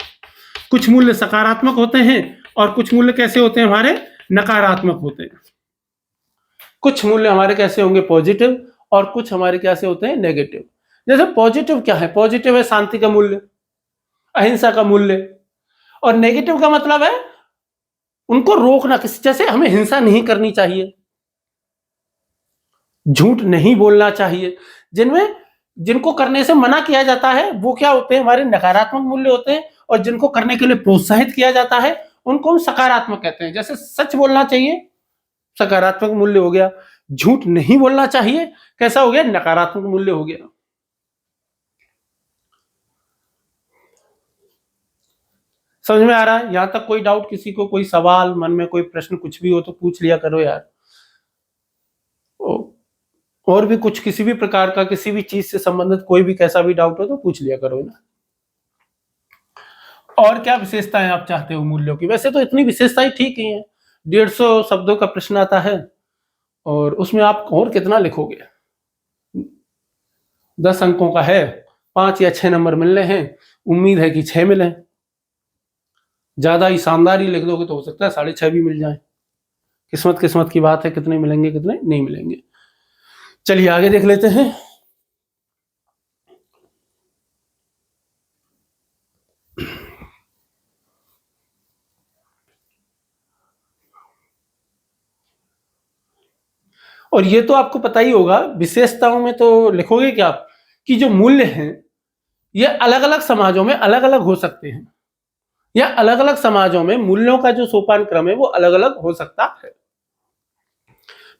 कुछ मूल्य सकारात्मक होते हैं और कुछ मूल्य कैसे होते हैं, हमारे नकारात्मक होते हैं। कुछ मूल्य हमारे कैसे होंगे, पॉजिटिव, और कुछ हमारे कैसे होते हैं, नेगेटिव। जैसे पॉजिटिव क्या है, पॉजिटिव है शांति का मूल्य, अहिंसा का मूल्य, और नेगेटिव का मतलब है उनको रोकना, किसी जैसे हमें हिंसा नहीं करनी चाहिए, झूठ नहीं बोलना चाहिए, जिनको करने से मना किया जाता है वो क्या होते हैं, हमारे नकारात्मक मूल्य होते हैं, और जिनको करने के लिए प्रोत्साहित किया जाता है उनको हम सकारात्मक कहते हैं। जैसे सच बोलना चाहिए, सकारात्मक मूल्य हो गया, झूठ नहीं बोलना चाहिए, कैसा हो गया, नकारात्मक मूल्य हो गया। समझ में आ रहा है? यहां तक कोई डाउट, किसी को कोई सवाल, मन में कोई प्रश्न कुछ भी हो तो पूछ लिया करो यार। और भी कुछ, किसी भी प्रकार का, किसी भी चीज से संबंधित कोई भी कैसा भी डाउट हो तो पूछ लिया करो ना। और क्या विशेषताएं आप चाहते हो मूल्यों की? वैसे तो इतनी विशेषताएं ठीक ही हैं, 150 शब्दों का प्रश्न आता है और उसमें आप और कितना लिखोगे, 10 अंकों का है, 5 या 6 नंबर मिलने हैं, उम्मीद है कि 6 मिले। ज्यादा ही शानदार ही लिख दोगे तो हो सकता है 6.5 भी मिल जाए। किस्मत की बात है, कितने मिलेंगे कितने नहीं मिलेंगे। चलिए आगे देख लेते हैं। और ये तो आपको पता ही होगा, विशेषताओं में तो लिखोगे क्या आप, कि जो मूल्य हैं ये अलग अलग समाजों में अलग अलग हो सकते हैं, या अलग अलग समाजों में मूल्यों का जो सोपान क्रम है वो अलग अलग हो सकता है।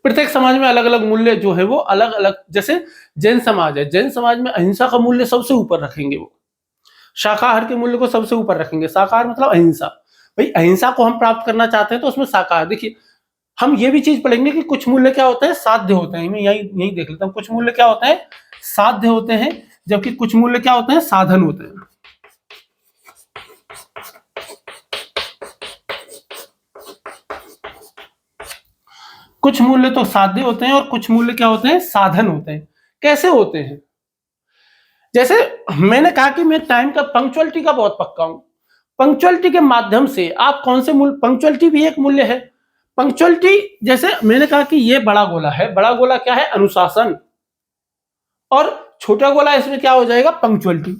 प्रत्येक समाज में अलग अलग मूल्य जो है वो अलग अलग, जैसे जैन समाज है, जैन समाज में अहिंसा का मूल्य सबसे ऊपर रखेंगे, वो शाकाहार के मूल्य को सबसे ऊपर रखेंगे। शाकाहार मतलब अहिंसा, भाई अहिंसा को हम प्राप्त करना चाहते हैं तो उसमें शाकाहार, देखिए हम ये भी चीज पढ़ेंगे कि कुछ मूल्य क्या होते हैं, साध्य होते हैं। मैं यही देख लेता हूँ, कुछ मूल्य क्या होते हैं, साध्य होते हैं, जबकि कुछ मूल्य क्या होते हैं, साधन होते हैं। कुछ मूल्य तो साध्य होते हैं और कुछ मूल्य क्या होते हैं, साधन होते हैं। कैसे होते हैं? जैसे मैंने कहा कि मैं टाइम का, पंक्चुअलिटी का बहुत पक्का हूं। पंक्चुअलिटी के माध्यम से आप कौन से मूल्य, पंक्चुअलिटी भी एक मूल्य है। पंक्चुअलिटी, जैसे मैंने कहा कि ये बड़ा गोला है, बड़ा गोला क्या है, अनुशासन, और छोटा गोला इसमें क्या हो जाएगा, पंक्चुअलिटी,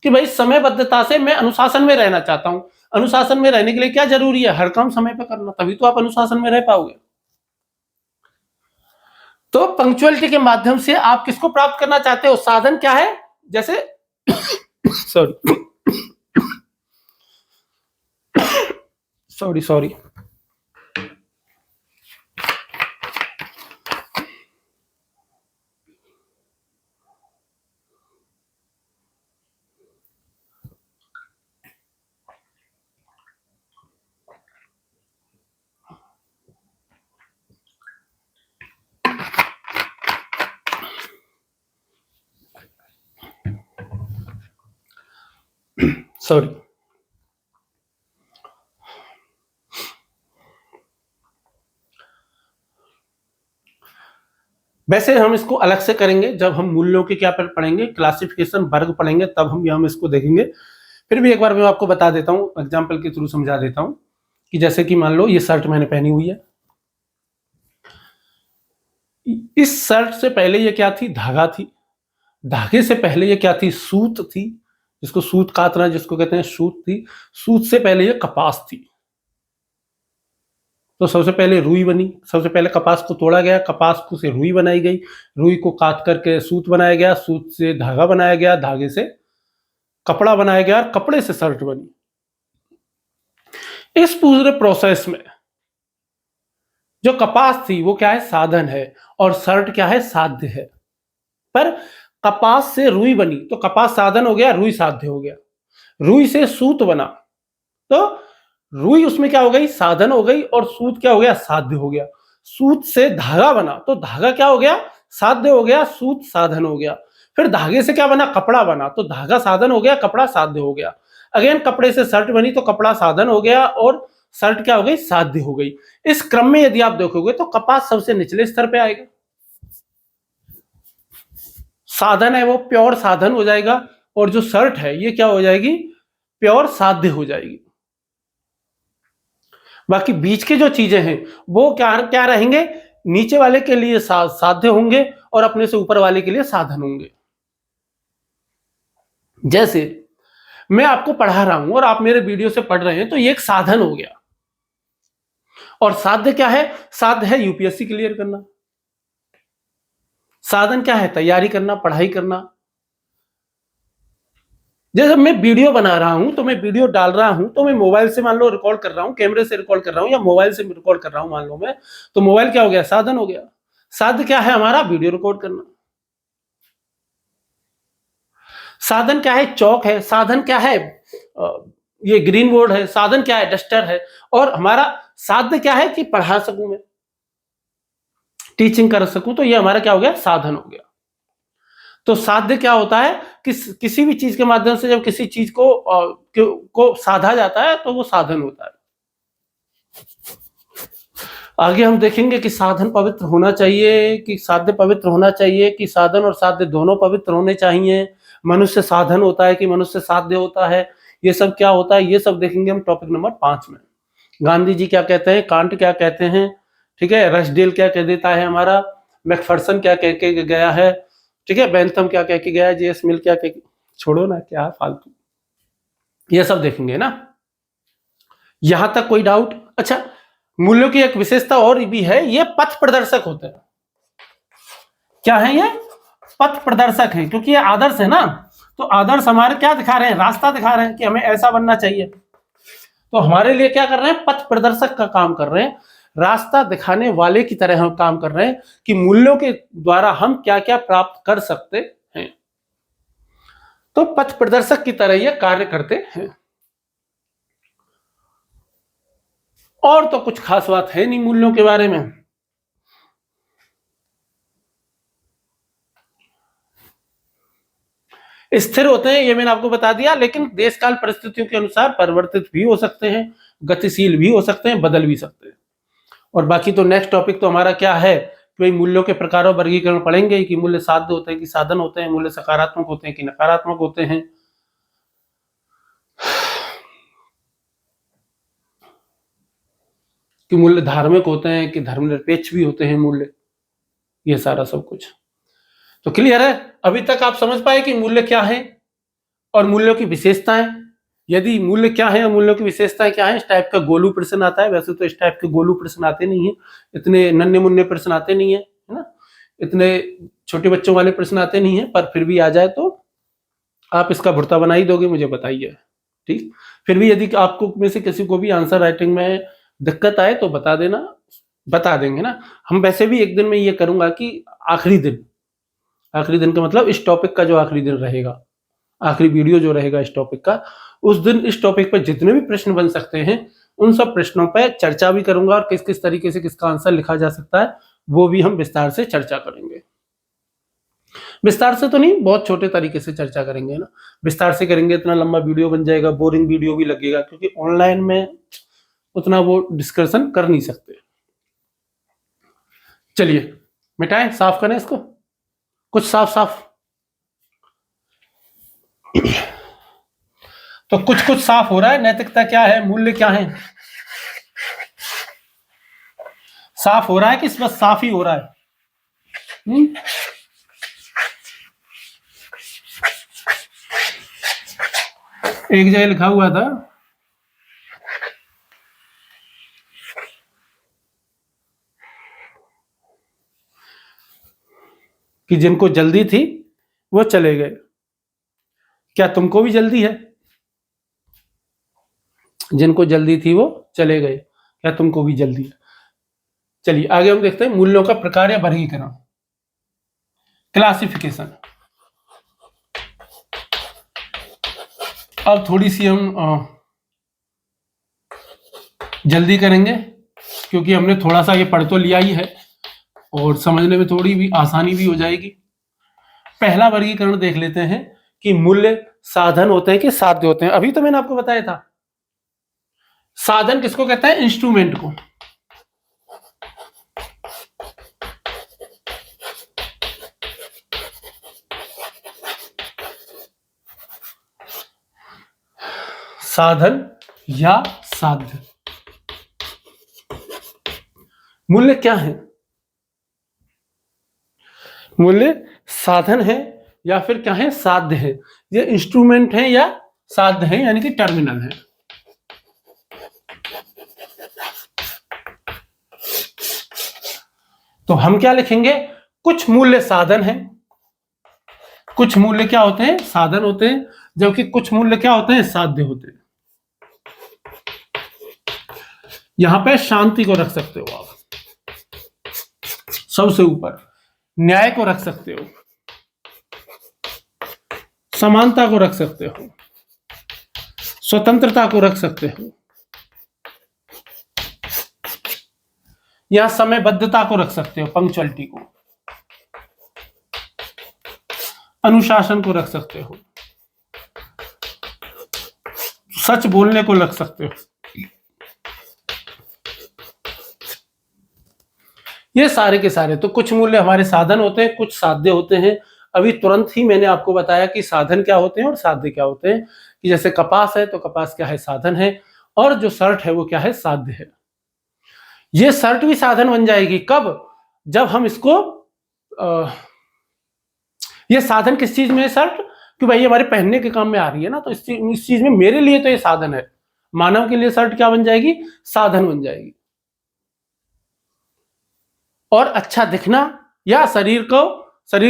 कि भाई समयबद्धता से मैं अनुशासन में रहना चाहता हूं। अनुशासन में रहने के लिए क्या जरूरी है, हर काम समय पर करना, तभी तो आप अनुशासन में रह पाओगे। तो पंक्चुअलिटी के माध्यम से आप किसको प्राप्त करना चाहते हो, साधन क्या है, जैसे सॉरी सॉरी सॉरी सॉरी वैसे हम इसको अलग से करेंगे, जब हम मूल्यों के क्या पढ़ेंगे, क्लासिफिकेशन, वर्ग पढ़ेंगे, तब हम इसको देखेंगे। फिर भी एक बार मैं आपको बता देता हूँ, एग्जाम्पल के थ्रू समझा देता हूँ, कि जैसे कि मान लो ये शर्ट मैंने पहनी हुई है, इस शर्ट से पहले ये क्या थी, धागा थी, धागे से पहले ये क्या थी, सूत थी, जिसको सूत कातना जिसको कहते हैं, सूत थी, सूत से पहले ये कपास थी। तो सबसे पहले रुई बनी, सबसे पहले कपास को तोड़ा गया, कपास को से रुई बनाई गई, रुई को काट करके सूत बनाया गया, सूत से धागा बनाया गया, धागे से कपड़ा बनाया गया, कपड़े से शर्ट बनी। इस पूरे प्रोसेस में जो कपास थी वो क्या है, साधन है, और शर्ट क्या है, साध्य है। पर कपास से रुई बनी तो कपास साधन हो गया, रुई साध्य हो गया। रुई से सूत बना तो रुई उसमें क्या हो गई, साधन हो गई, और सूत क्या हो गया, साध्य हो गया। सूत से धागा बना तो धागा क्या हो गया, साध्य हो गया, सूत साधन हो गया। फिर धागे से क्या बना, कपड़ा बना तो धागा साधन हो गया, कपड़ा साध्य हो गया। अगेन कपड़े से शर्ट बनी तो कपड़ा साधन हो गया और शर्ट क्या हो गई, साध्य हो गई। इस क्रम में यदि आप देखोगे तो कपास सबसे निचले स्तर पे आएगा, साधन है वो प्योर साधन हो जाएगा, और जो शर्ट है ये क्या हो जाएगी, प्योर साध्य हो जाएगी। बाकी बीच के जो चीजें हैं वो क्या क्या रहेंगे, नीचे वाले के लिए साध्य होंगे और अपने से ऊपर वाले के लिए साधन होंगे। जैसे मैं आपको पढ़ा रहा हूं और आप मेरे वीडियो से पढ़ रहे हैं, तो ये एक साधन हो गया। और साध्य क्या है, साध्य है यूपीएससी क्लियर करना। साधन क्या है, तैयारी करना, पढ़ाई करना। जैसे मैं वीडियो बना रहा हूं तो मैं वीडियो डाल रहा हूं, तो मैं मोबाइल से मान लो रिकॉर्ड कर रहा हूं, कैमरे से रिकॉर्ड कर रहा हूं या मोबाइल से रिकॉर्ड कर रहा हूं मान लो मैं, तो मोबाइल क्या हो गया, साधन हो गया। साध्य क्या है हमारा, वीडियो रिकॉर्ड करना। साधन क्या है, चौक है। साधन क्या है, ये ग्रीन बोर्ड है। साधन क्या है, डस्टर है। और हमारा साध्य क्या है, कि पढ़ा सकूं मैं, टीचिंग कर सकूं, तो ये हमारा क्या हो गया, साधन हो गया। तो साध्य क्या होता है, किसी भी चीज के माध्यम से जब किसी चीज को साधा जाता है तो वो साधन होता है। आगे हम देखेंगे कि साधन पवित्र होना चाहिए, कि साध्य पवित्र होना चाहिए, कि साधन और साध्य दोनों पवित्र होने चाहिए। मनुष्य साधन होता है कि मनुष्य साध्य होता है, ये सब क्या होता है, ये सब देखेंगे हम टॉपिक नंबर 5 में। गांधी जी क्या कहते हैं, कांट क्या कहते हैं, ठीक है, रशडेल क्या कह देता है हमारा, मैकफर्सन क्या कह के गया है, ठीक है, बेंथम क्या कह के गया है, जेएस मिल क्या कह, छोड़ो ना क्या फालतू, ये सब देखेंगे ना। यहां तक कोई डाउट? अच्छा, मूल्यों की एक विशेषता और भी है, ये पथ प्रदर्शक होते हैं। क्या है ये, पथ प्रदर्शक है, क्योंकि ये आदर्श है ना। तो आदर्श हमारे क्या दिखा रहे हैं, रास्ता दिखा रहे हैं कि हमें ऐसा बनना चाहिए। तो हमारे लिए क्या कर रहे हैं, पथ प्रदर्शक का काम कर रहे हैं, रास्ता दिखाने वाले की तरह हम काम कर रहे हैं, कि मूल्यों के द्वारा हम क्या क्या प्राप्त कर सकते हैं। तो पथ प्रदर्शक की तरह ये कार्य करते हैं। और तो कुछ खास बात है नहीं मूल्यों के बारे में। स्थिर होते हैं, ये मैंने आपको बता दिया, लेकिन देश काल परिस्थितियों के अनुसार परिवर्तित भी हो सकते हैं, गतिशील भी हो सकते हैं, बदल भी सकते हैं। और बाकी तो नेक्स्ट टॉपिक तो हमारा क्या है कि भाई मूल्यों के प्रकारों वर्गीकरण पढ़ेंगे कि मूल्य साध्य होते हैं कि साधन होते हैं, मूल्य सकारात्मक होते हैं कि नकारात्मक होते हैं। कि मूल्य धार्मिक होते हैं कि धर्मनिरपेक्ष भी होते हैं मूल्य, ये सारा सब कुछ तो क्लियर है। अभी तक आप समझ पाए कि मूल्य क्या है और मूल्यों की विशेषताएं। यदि मूल्य क्या है और मूल्यों की विशेषताएं क्या है, इस टाइप का गोलू प्रश्न आता है। वैसे तो इस टाइप के गोलू प्रश्न आते नहीं है, इतने नन्हे मुन्ने प्रश्न आते नहीं है, है ना, इतने छोटे बच्चों वाले प्रश्न आते नहीं है, पर फिर भी आ जाए तो आप इसका भुर्ता बना ही दोगे, मुझे बताइए। ठीक, फिर भी यदि आपको में से किसी को भी आंसर राइटिंग में दिक्कत आए तो बता देना, बता देंगे ना। हम वैसे भी एक दिन में ये करूंगा कि आखिरी दिन का मतलब इस टॉपिक का जो आखिरी दिन रहेगा, आखिरी वीडियो जो रहेगा इस टॉपिक का, उस दिन इस टॉपिक पर जितने भी प्रश्न बन सकते हैं उन सब प्रश्नों पर चर्चा भी करूंगा, और किस किस तरीके से किसका आंसर लिखा जा सकता है वो भी हम विस्तार से चर्चा करेंगे। विस्तार से तो नहीं, बहुत छोटे तरीके से चर्चा करेंगे ना। विस्तार से करेंगे इतना लंबा वीडियो बन जाएगा, बोरिंग वीडियो भी लगेगा, क्योंकि ऑनलाइन में उतना वो डिस्कशन कर नहीं सकते। चलिए मिटाएं, साफ करें इसको, कुछ साफ साफ तो कुछ कुछ साफ हो रहा है। नैतिकता क्या है, मूल्य क्या है, साफ हो रहा है कि बस साफ ही हो रहा है? एक जगह लिखा हुआ था कि जिनको जल्दी थी वो चले गए। क्या तुमको भी जल्दी है? जिनको जल्दी थी वो चले गए, क्या तुमको भी जल्दी है? चलिए आगे हम देखते हैं मूल्यों का प्रकार या वर्गीकरण, क्लासिफिकेशन। अब थोड़ी सी हम जल्दी करेंगे क्योंकि हमने थोड़ा सा ये पढ़ तो लिया ही है और समझने में थोड़ी भी आसानी भी हो जाएगी। पहला वर्गीकरण देख लेते हैं कि मूल्य साधन होते हैं कि साध्य होते हैं। अभी तो मैंने आपको बताया था, साधन किसको कहते हैं? इंस्ट्रूमेंट को। साधन या साध्य। मूल्य क्या है? मूल्य साधन है या फिर क्या है? साध्य है। ये इंस्ट्रूमेंट है या साध्य है, यानी कि टर्मिनल है। तो हम क्या लिखेंगे? कुछ मूल्य साधन है, कुछ मूल्य क्या होते हैं? साधन होते हैं, जबकि कुछ मूल्य क्या होते हैं? साध्य होते हैं। यहां पे शांति को रख सकते हो आप, सबसे ऊपर न्याय को रख सकते हो, समानता को रख सकते हो, स्वतंत्रता को रख सकते हो, या समयबद्धता को रख सकते हो, पंक्चुअलिटी को, अनुशासन को रख सकते हो, सच बोलने को रख सकते हो। ये सारे के सारे तो कुछ मूल्य हमारे साधन होते हैं, कुछ साध्य होते हैं। अभी तुरंत ही मैंने आपको बताया कि साधन क्या होते हैं और साध्य क्या होते हैं। कि जैसे कपास है तो कपास क्या है? साधन है, और जो शर्ट है वो क्या है? साध्य है। ये शर्ट भी साधन बन जाएगी कब? जब हम इसको ये साधन किस चीज में है? शर्ट, कि भाई हमारे पहनने के काम में आ रही है ना, तो इस चीज में मेरे लिए तो ये साधन है। मानव के लिए शर्ट क्या बन जाएगी? साधन बन जाएगी। और अच्छा दिखना या शरीर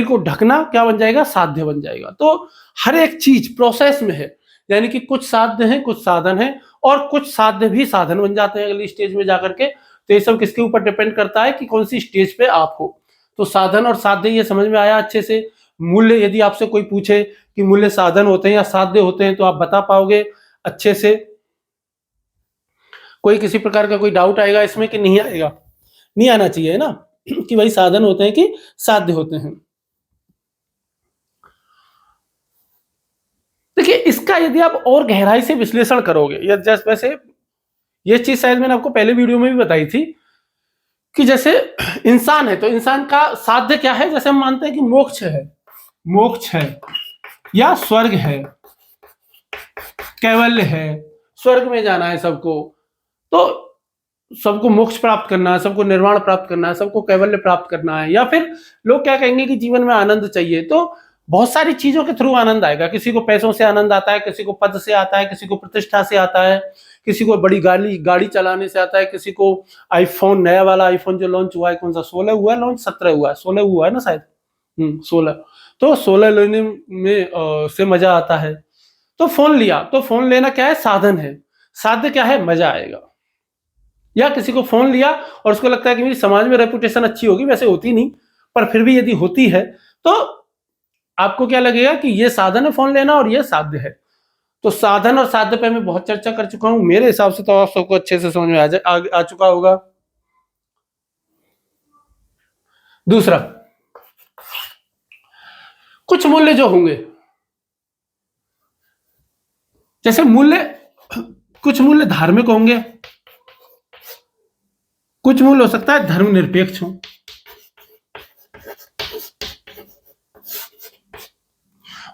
को ढकना क्या बन जाएगा? साध्य बन जाएगा। तो हर एक चीज प्रोसेस में है, यानी कि कुछ साध्य है, कुछ साधन है, और कुछ साध्य भी साधन बन जाते हैं अगली स्टेज में जाकर के। तो ये सब किसके ऊपर डिपेंड करता है कि कौन सी स्टेज पे आप हो। तो साधन और साध्य ये समझ में आया अच्छे से। मूल्य, यदि आपसे कोई पूछे कि मूल्य साधन होते हैं या साध्य होते हैं तो आप बता पाओगे अच्छे से। कोई किसी प्रकार का कोई डाउट आएगा इसमें कि नहीं आएगा? नहीं आना चाहिए ना, कि भाई साधन होते हैं कि साध्य होते हैं। देखिए, इसका यदि आप और गहराई से विश्लेषण करोगे, या जैसे वैसे ये चीज शायद मैंने आपको पहले वीडियो में भी बताई थी कि जैसे इंसान है तो इंसान का साध्य क्या है। जैसे हम मानते हैं कि मोक्ष है या स्वर्ग है, कैवल्य है, स्वर्ग में जाना है सबको, तो सबको मोक्ष प्राप्त करना है, सबको निर्वाण प्राप्त करना है, सबको कैवल्य प्राप्त करना है। या फिर लोग क्या कहेंगे कि जीवन में आनंद चाहिए, तो बहुत सारी चीजों के थ्रू आनंद आएगा। किसी को पैसों से आनंद आता है, किसी को पद से आता है, किसी को प्रतिष्ठा से आता है, किसी को बड़ी गाड़ी चलाने से आता है, किसी को आईफोन, नया वाला आईफोन जो लॉन्च हुआ है, कौन सा 16 हुआ है लॉन्च, 17 हुआ है, 16 हुआ है ना शायद, 16, तो 16 लेने में से मजा आता है। तो फोन लिया, तो फोन लेना क्या है, साधन है। साध्य क्या है, मजा आएगा। या किसी को फोन लिया और उसको लगता है कि मेरी समाज में रेपुटेशन अच्छी होगी, वैसे होती नहीं, पर फिर भी यदि होती है तो आपको क्या लगेगा कि ये साधन है फोन लेना और ये साध्य है। तो साधन और साध्य पे मैं बहुत चर्चा कर चुका हूं, मेरे हिसाब से तो आप सबको अच्छे से समझ में आ चुका होगा। दूसरा, कुछ मूल्य जो होंगे, जैसे कुछ मूल्य धार्मिक होंगे, कुछ मूल्य हो सकता है धर्मनिरपेक्ष हो।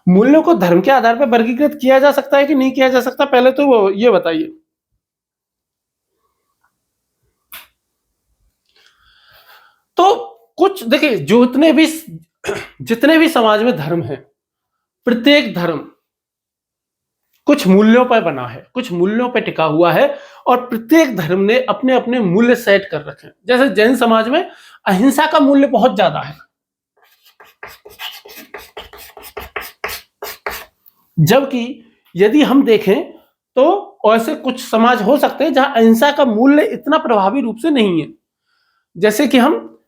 मूल्यों को धर्म के आधार पर वर्गीकृत किया जा सकता है कि नहीं किया जा सकता, पहले तो वो ये बताइए। तो कुछ देखिए, जितने भी समाज में धर्म है, प्रत्येक धर्म कुछ मूल्यों पर बना है, कुछ मूल्यों पर टिका हुआ है, और प्रत्येक धर्म ने अपने अपने मूल्य सेट कर रखे हैं। जैसे जैन समाज में अहिंसा का मूल्य बहुत ज्यादा है, जबकि यदि हम देखें तो ऐसे कुछ समाज हो सकते हैं जहां अहिंसा का मूल्य इतना प्रभावी रूप से नहीं है। जैसे कि हम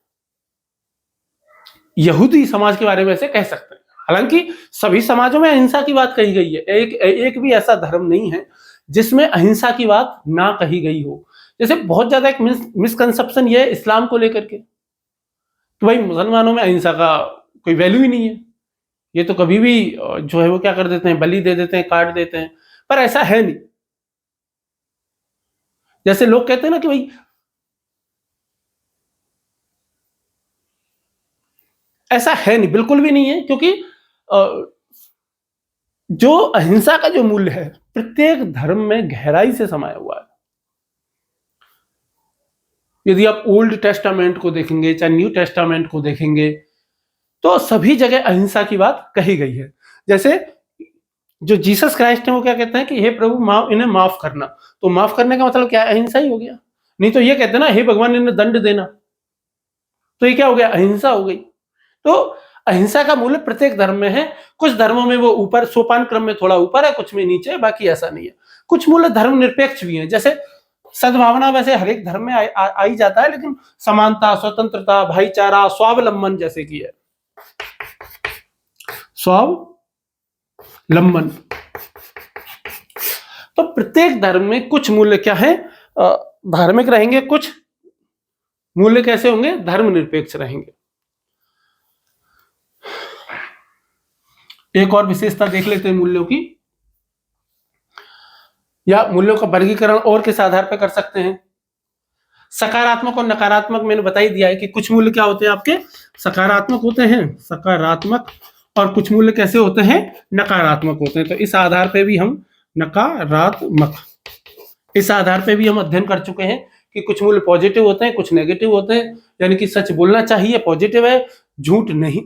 यहूदी समाज के बारे में ऐसे कह सकते हैं। हालांकि सभी समाजों में अहिंसा की बात कही गई है, एक भी ऐसा धर्म नहीं है जिसमें अहिंसा की बात ना कही गई हो। जैसे बहुत ज्यादा एक मिसकंसेप्शन ये है इस्लाम को लेकर के, तो भाई मुसलमानों में अहिंसा का कोई वैल्यू ही नहीं है, ये तो कभी भी जो है वो क्या कर देते हैं, बलि दे देते हैं, काट देते हैं। पर ऐसा है नहीं। जैसे लोग कहते हैं ना कि भाई ऐसा है नहीं, बिल्कुल भी नहीं है, क्योंकि जो अहिंसा का जो मूल्य है प्रत्येक धर्म में गहराई से समाया हुआ है। यदि आप ओल्ड टेस्टामेंट को देखेंगे चाहे न्यू टेस्टामेंट को देखेंगे तो सभी जगह अहिंसा की बात कही गई है। जैसे जो जीसस क्राइस्ट है वो क्या कहते हैं कि हे प्रभु इन्हें माफ करना, तो माफ करने का मतलब क्या है, अहिंसा ही हो गया। नहीं तो ये कहते हैं ना हे भगवान इन्हें दंड देना, तो ये क्या हो गया, अहिंसा हो गई। तो अहिंसा का मूल्य प्रत्येक धर्म में है। कुछ धर्मों में वो ऊपर सोपान क्रम में थोड़ा ऊपर है, कुछ में नीचे, बाकी ऐसा नहीं है। कुछ मूल्य धर्म निरपेक्ष भी है, जैसे सद्भावना वैसे हर एक धर्म में आ ही जाता है, लेकिन समानता, स्वतंत्रता, भाईचारा, स्वावलंबन जैसे की है, स्वावलंबन। तो प्रत्येक धर्म में कुछ मूल्य क्या है, धार्मिक रहेंगे, कुछ मूल्य कैसे होंगे, धर्मनिरपेक्ष रहेंगे। एक और विशेषता देख लेते हैं मूल्यों की, या मूल्यों का वर्गीकरण और किस आधार पर कर सकते हैं। सकारात्मक और नकारात्मक मैंने बता ही दिया है कि कुछ मूल्य क्या होते हैं, आपके सकारात्मक होते हैं, सकारात्मक, और कुछ मूल्य कैसे होते हैं, नकारात्मक होते हैं। तो इस आधार पे भी हम नकारात्मक, इस आधार पे भी हम अध्ययन कर चुके हैं कि कुछ मूल्य पॉजिटिव होते हैं, कुछ नेगेटिव होते हैं। यानी कि सच बोलना चाहिए, पॉजिटिव है, झूठ नहीं,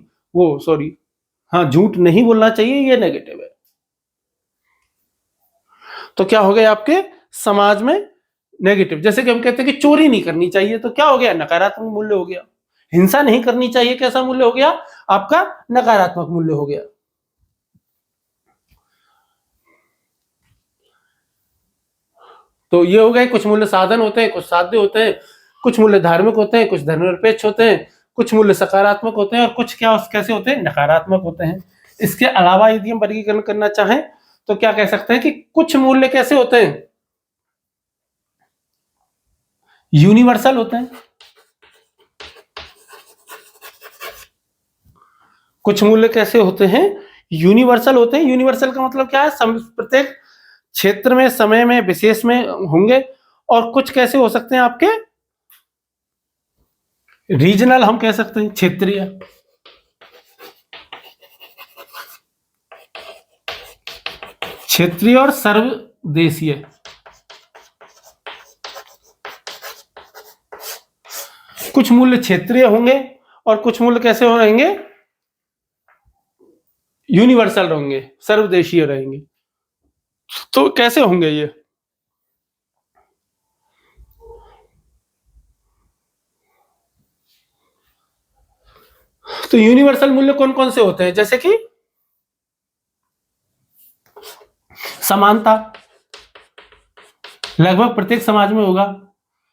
झूठ नहीं बोलना चाहिए, ये नेगेटिव है। तो क्या हो गया आपके समाज में नेगेटिव। जैसे कि हम कहते हैं कि चोरी नहीं करनी चाहिए, तो क्या हो गया, नकारात्मक मूल्य हो गया। हिंसा नहीं करनी चाहिए, कैसा मूल्य हो गया, आपका नकारात्मक मूल्य हो गया। तो ये हो गए, कुछ मूल्य साधन होते हैं, कुछ साध्य होते हैं, कुछ मूल्य धार्मिक होते हैं, कुछ धर्मनिरपेक्ष होते हैं, कुछ मूल्य सकारात्मक होते हैं, और कुछ कैसे होते हैं, नकारात्मक होते हैं। इसके अलावा यदि हम वर्गीकरण करना चाहें तो क्या कह सकते हैं कि कुछ मूल्य कैसे होते हैं, यूनिवर्सल होते हैं, कुछ मूल्य कैसे होते हैं, यूनिवर्सल होते हैं। यूनिवर्सल का मतलब क्या है, प्रत्येक क्षेत्र में, समय में, विशेष में होंगे। और कुछ कैसे हो सकते हैं आपके, रीजनल हम कह सकते हैं, क्षेत्रीय। क्षेत्रीय और सर्वदेशीय। कुछ मूल्य क्षेत्रीय होंगे और कुछ मूल्य कैसे हो रहेंगे, यूनिवर्सल रहेंगे, सर्वदेशीय रहेंगे। तो कैसे होंगे ये, तो यूनिवर्सल मूल्य कौन कौन से होते हैं, जैसे कि समानता, लगभग प्रत्येक समाज में होगा।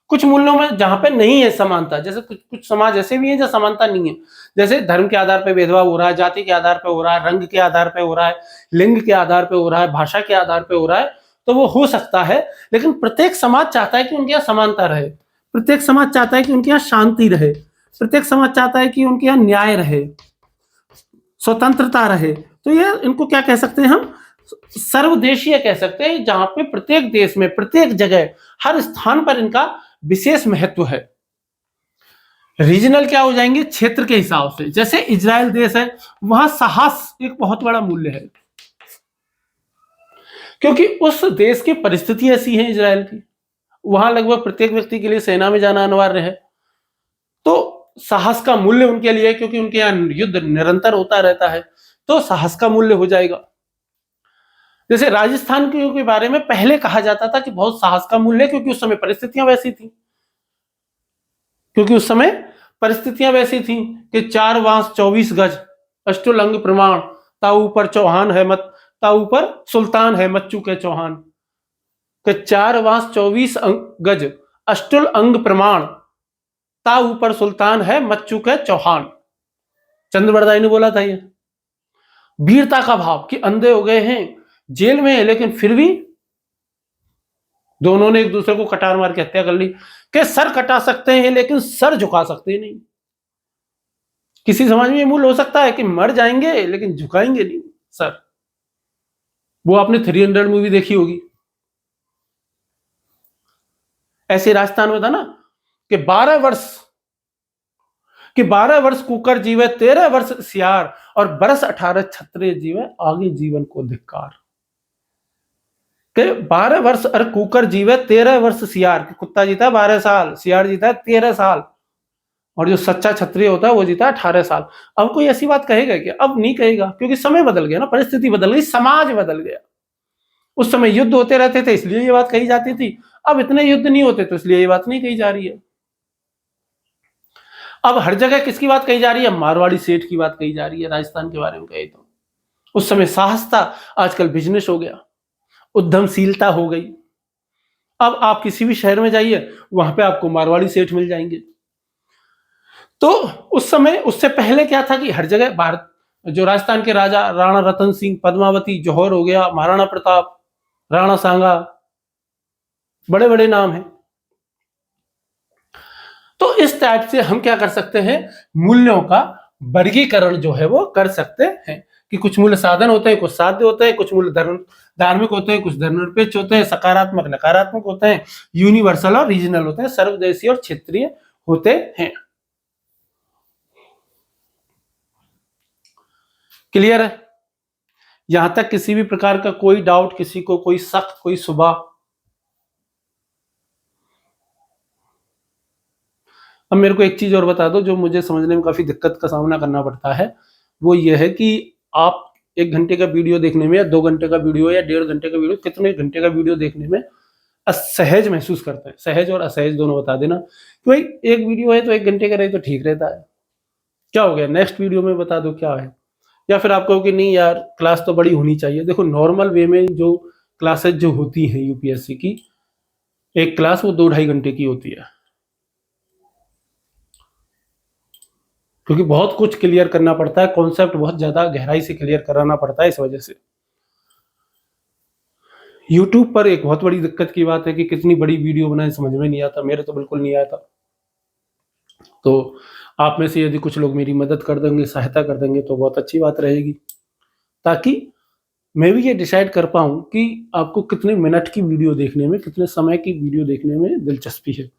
कुछ मूल्यों में जहां पे नहीं है समानता, जैसे कुछ समाज ऐसे भी हैं जहां समानता नहीं है, जैसे धर्म के आधार पर भेदभाव हो रहा है, जाति के आधार पर हो रहा है, रंग के आधार पर हो रहा है, लिंग के आधार पर हो रहा है, भाषा के आधार पर हो रहा है, तो वो हो सकता है। लेकिन प्रत्येक समाज चाहता है कि उनके यहाँ समानता रहे, प्रत्येक समाज चाहता है कि उनके यहाँ शांति रहे, प्रत्येक समाज चाहता है कि उनके यहाँ न्याय रहे, स्वतंत्रता रहे। तो ये इनको क्या कह सकते हैं हम, सर्वदेशीय कह सकते हैं, जहां पे प्रत्येक देश में, प्रत्येक जगह, हर स्थान पर इनका विशेष महत्व है। रीजनल क्या हो जाएंगे, क्षेत्र के हिसाब से। जैसे इजराइल देश है, वहां साहस एक बहुत बड़ा मूल्य है, क्योंकि उस देश की परिस्थिति ऐसी है इजराइल की, वहां लगभग प्रत्येक व्यक्ति के लिए सेना में जाना अनिवार्य है। तो साहस का मूल्य उनके लिए, क्योंकि उनके यहाँ युद्ध निरंतर होता रहता है, तो साहस का मूल्य हो जाएगा। जैसे राजस्थान के बारे में पहले कहा जाता था कि बहुत साहस का मूल्य है, क्योंकि उस समय परिस्थितियां वैसी थी, क्योंकि उस समय परिस्थितियां वैसी थी कि 4 बांस 24 गज, अष्टुल अंग प्रमाण, ताऊ ऊपर चौहान है मत, ताऊ ऊपर सुल्तान है मत चूके चौहान, कि 4 बांस 24 गज, अष्टुल अंग प्रमाण, ता ऊपर सुल्तान है मत चूके चौहान। चंद्रबरदाई ने बोला था ये। वीरता का भाव कि अंधे हो गए हैं, जेल में है, लेकिन फिर भी दोनों ने एक दूसरे को कटार मार के हत्या कर ली, कि सर कटा सकते हैं लेकिन सर झुका सकते नहीं। किसी समाज में ये मूल हो सकता है कि मर जाएंगे लेकिन झुकाएंगे नहीं सर। वो आपने 300 मूवी देखी होगी, ऐसे राजस्थान में था ना कि 12 वर्ष कुकर जीवे, 13 वर्ष सियार, और बरस 18 छत्रे जीवे, आगे जीवन को धिक्कार। के 12 वर्ष अरे कुकर जीवे, 13 वर्ष सियार, कुत्ता जीता 12 साल, सियार जीता 13 साल, और जो सच्चा क्षत्रिय होता है वो जीता 18 साल। अब कोई ऐसी बात कहेगा क्या? अब नहीं कहेगा, क्योंकि समय बदल गया ना, परिस्थिति बदल गई, समाज बदल गया। उस समय युद्ध होते रहते थे इसलिए ये बात कही जाती थी, अब इतने युद्ध नहीं होते तो इसलिए ये बात नहीं कही जा रही है। अब हर जगह किसकी बात कही जा रही है? मारवाड़ी सेठ की बात कही जा रही है। राजस्थान के बारे में कहे तो उस समय साहस था, आजकल बिजनेस हो गया, उद्यमशीलता हो गई। अब आप किसी भी शहर में जाइए, वहां पे आपको मारवाड़ी सेठ मिल जाएंगे। तो उस समय, उससे पहले क्या था कि हर जगह भारत, जो राजस्थान के राजा राणा रतन सिंह, पद्मावती, जौहर हो गया, महाराणा प्रताप, राणा सांगा, बड़े बड़े नाम हैं। तो इस टाइप से हम क्या कर सकते हैं, मूल्यों का वर्गीकरण जो है वो कर सकते हैं, कि कुछ मूल्य साधन होते हैं, कुछ साध्य होते हैं, कुछ मूल्य धार्मिक होते हैं, कुछ धर्मनिरपेक्ष होते हैं, सकारात्मक नकारात्मक होते हैं, यूनिवर्सल और रीजनल होते हैं, सर्वदेशीय और क्षेत्रीय होते हैं। क्लियर है? यहां तक किसी भी प्रकार का कोई डाउट, किसी को कोई शक, कोई शुबा? अब मेरे को एक चीज और बता दो जो मुझे समझने में काफी दिक्कत का सामना करना पड़ता है, वो ये है कि आप 1 घंटे का वीडियो देखने में, या 2 घंटे का वीडियो, या 1.5 घंटे का वीडियो, कितने घंटे का वीडियो देखने में असहज महसूस करते हैं। सहज और असहज दोनों बता देना कि भाई एक वीडियो है तो 1 घंटे का रहे तो ठीक रहता है, क्या हो गया, नेक्स्ट वीडियो में बता दो क्या है। या फिर आप कहो कि नहीं यार क्लास तो बड़ी होनी चाहिए। देखो नॉर्मल वे में जो क्लासेज जो होती हैं यूपीएससी की, एक क्लास वो 2-2.5 घंटे की होती है, क्योंकि बहुत कुछ क्लियर करना पड़ता है, कॉन्सेप्ट बहुत ज्यादा गहराई से क्लियर कराना पड़ता है। इस वजह से यूट्यूब पर एक बहुत बड़ी दिक्कत की बात है कि कितनी बड़ी वीडियो बनाए समझ में नहीं आता, मेरे तो बिल्कुल नहीं आया था। तो आप में से यदि कुछ लोग मेरी मदद कर देंगे, सहायता कर देंगे तो बहुत अच्छी बात रहेगी। ताकि मैं भी ये डिसाइड कर पाऊँ कि आपको कितने मिनट की वीडियो देखने में, कितने समय की वीडियो देखने में दिलचस्पी है।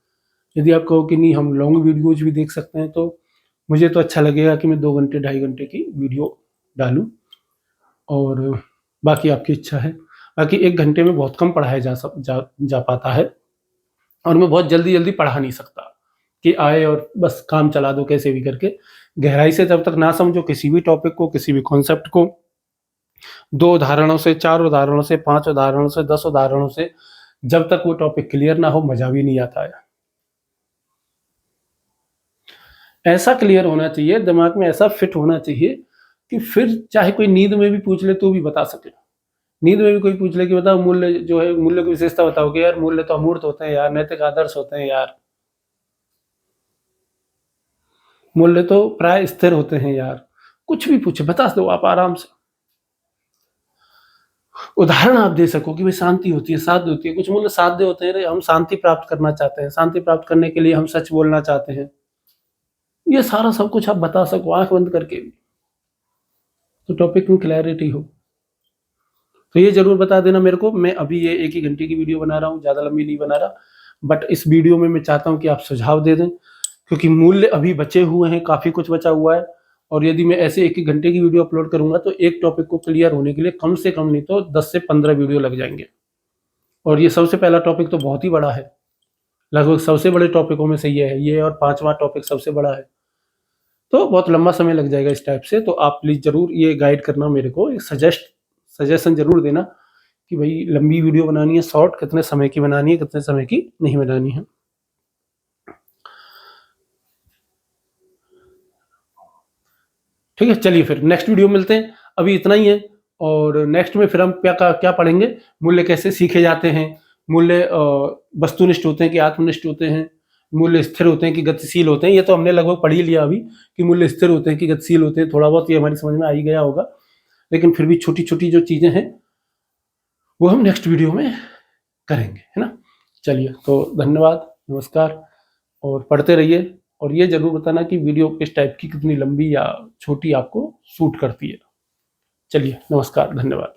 यदि आप कहो कि नहीं हम लॉन्ग वीडियोज भी देख सकते हैं, तो मुझे तो अच्छा लगेगा कि मैं 2 घंटे 2.5 घंटे की वीडियो डालूँ, और बाकी आपकी इच्छा है। बाकी 1 घंटे में बहुत कम पढ़ाया जा पाता है, और मैं बहुत जल्दी पढ़ा नहीं सकता कि आए और बस काम चला दो कैसे भी करके। गहराई से जब तक ना समझो किसी भी टॉपिक को, किसी भी कॉन्सेप्ट को, 2 उदाहरणों से, 4 उदाहरणों से, 5 उदाहरणों से, 10 उदाहरणों से जब तक वो टॉपिक क्लियर ना हो, मजा भी नहीं आता है। ऐसा क्लियर होना चाहिए, दिमाग में ऐसा फिट होना चाहिए कि फिर चाहे कोई नींद में भी पूछ ले तो भी बता सके। नींद में भी कोई पूछ ले कि बताओ मूल्य जो है, मूल्य की विशेषता बताओ, कि यार मूल्य तो अमूर्त होते हैं यार, नैतिक आदर्श होते हैं यार, मूल्य तो प्राय स्थिर होते हैं यार। कुछ भी पूछे बता दो आप आराम से। उदाहरण आप दे सको कि भाई शांति होती है, साध्य होती है, कुछ मूल्य साध्य होते हैं, हम शांति प्राप्त करना चाहते हैं, शांति प्राप्त करने के लिए हम सच बोलना चाहते हैं, ये सारा सब कुछ आप बता सको आंख बंद करके भी, तो टॉपिक में क्लैरिटी हो। तो ये जरूर बता देना मेरे को। मैं अभी ये 1 ही घंटे की वीडियो बना रहा हूँ, ज्यादा लंबी नहीं बना रहा, बट इस वीडियो में मैं चाहता हूँ कि आप सुझाव दे दें, क्योंकि मूल्य अभी बचे हुए हैं, काफी कुछ बचा हुआ है। और यदि मैं ऐसे 1 घंटे की वीडियो अपलोड करूंगा तो एक टॉपिक को क्लियर होने के लिए कम से कम नहीं तो 10 से 15 वीडियो लग जाएंगे। और ये सबसे पहला टॉपिक तो बहुत ही बड़ा है, लगभग सबसे बड़े टॉपिकों में से ये है, ये और 5वां टॉपिक सबसे बड़ा है, तो बहुत लंबा समय लग जाएगा इस टाइप से। तो आप प्लीज जरूर ये गाइड करना मेरे को, एक सजेशन जरूर देना कि भाई लंबी वीडियो बनानी है, शॉर्ट कितने समय की बनानी है, कितने समय की नहीं बनानी है। ठीक है, चलिए फिर नेक्स्ट वीडियो मिलते हैं, अभी इतना ही है। और नेक्स्ट में फिर हम क्या पढ़ेंगे, मूल्य कैसे सीखे जाते हैं, मूल्य वस्तुनिष्ठ होते हैं कि आत्मनिष्ठ होते हैं, मूल्य स्थिर होते हैं कि गतिशील होते हैं। ये तो हमने लगभग पढ़ ही लिया अभी कि मूल्य स्थिर होते हैं कि गतिशील होते हैं, थोड़ा बहुत ये हमारी समझ में आ ही गया होगा, लेकिन फिर भी छोटी छोटी जो चीजें हैं वो हम नेक्स्ट वीडियो में करेंगे, है ना। चलिए, तो धन्यवाद, नमस्कार, और पढ़ते रहिए। और ये जरूर बताना कि वीडियो किस टाइप की, कितनी लंबी या छोटी आपको सूट करती है। चलिए, नमस्कार, धन्यवाद।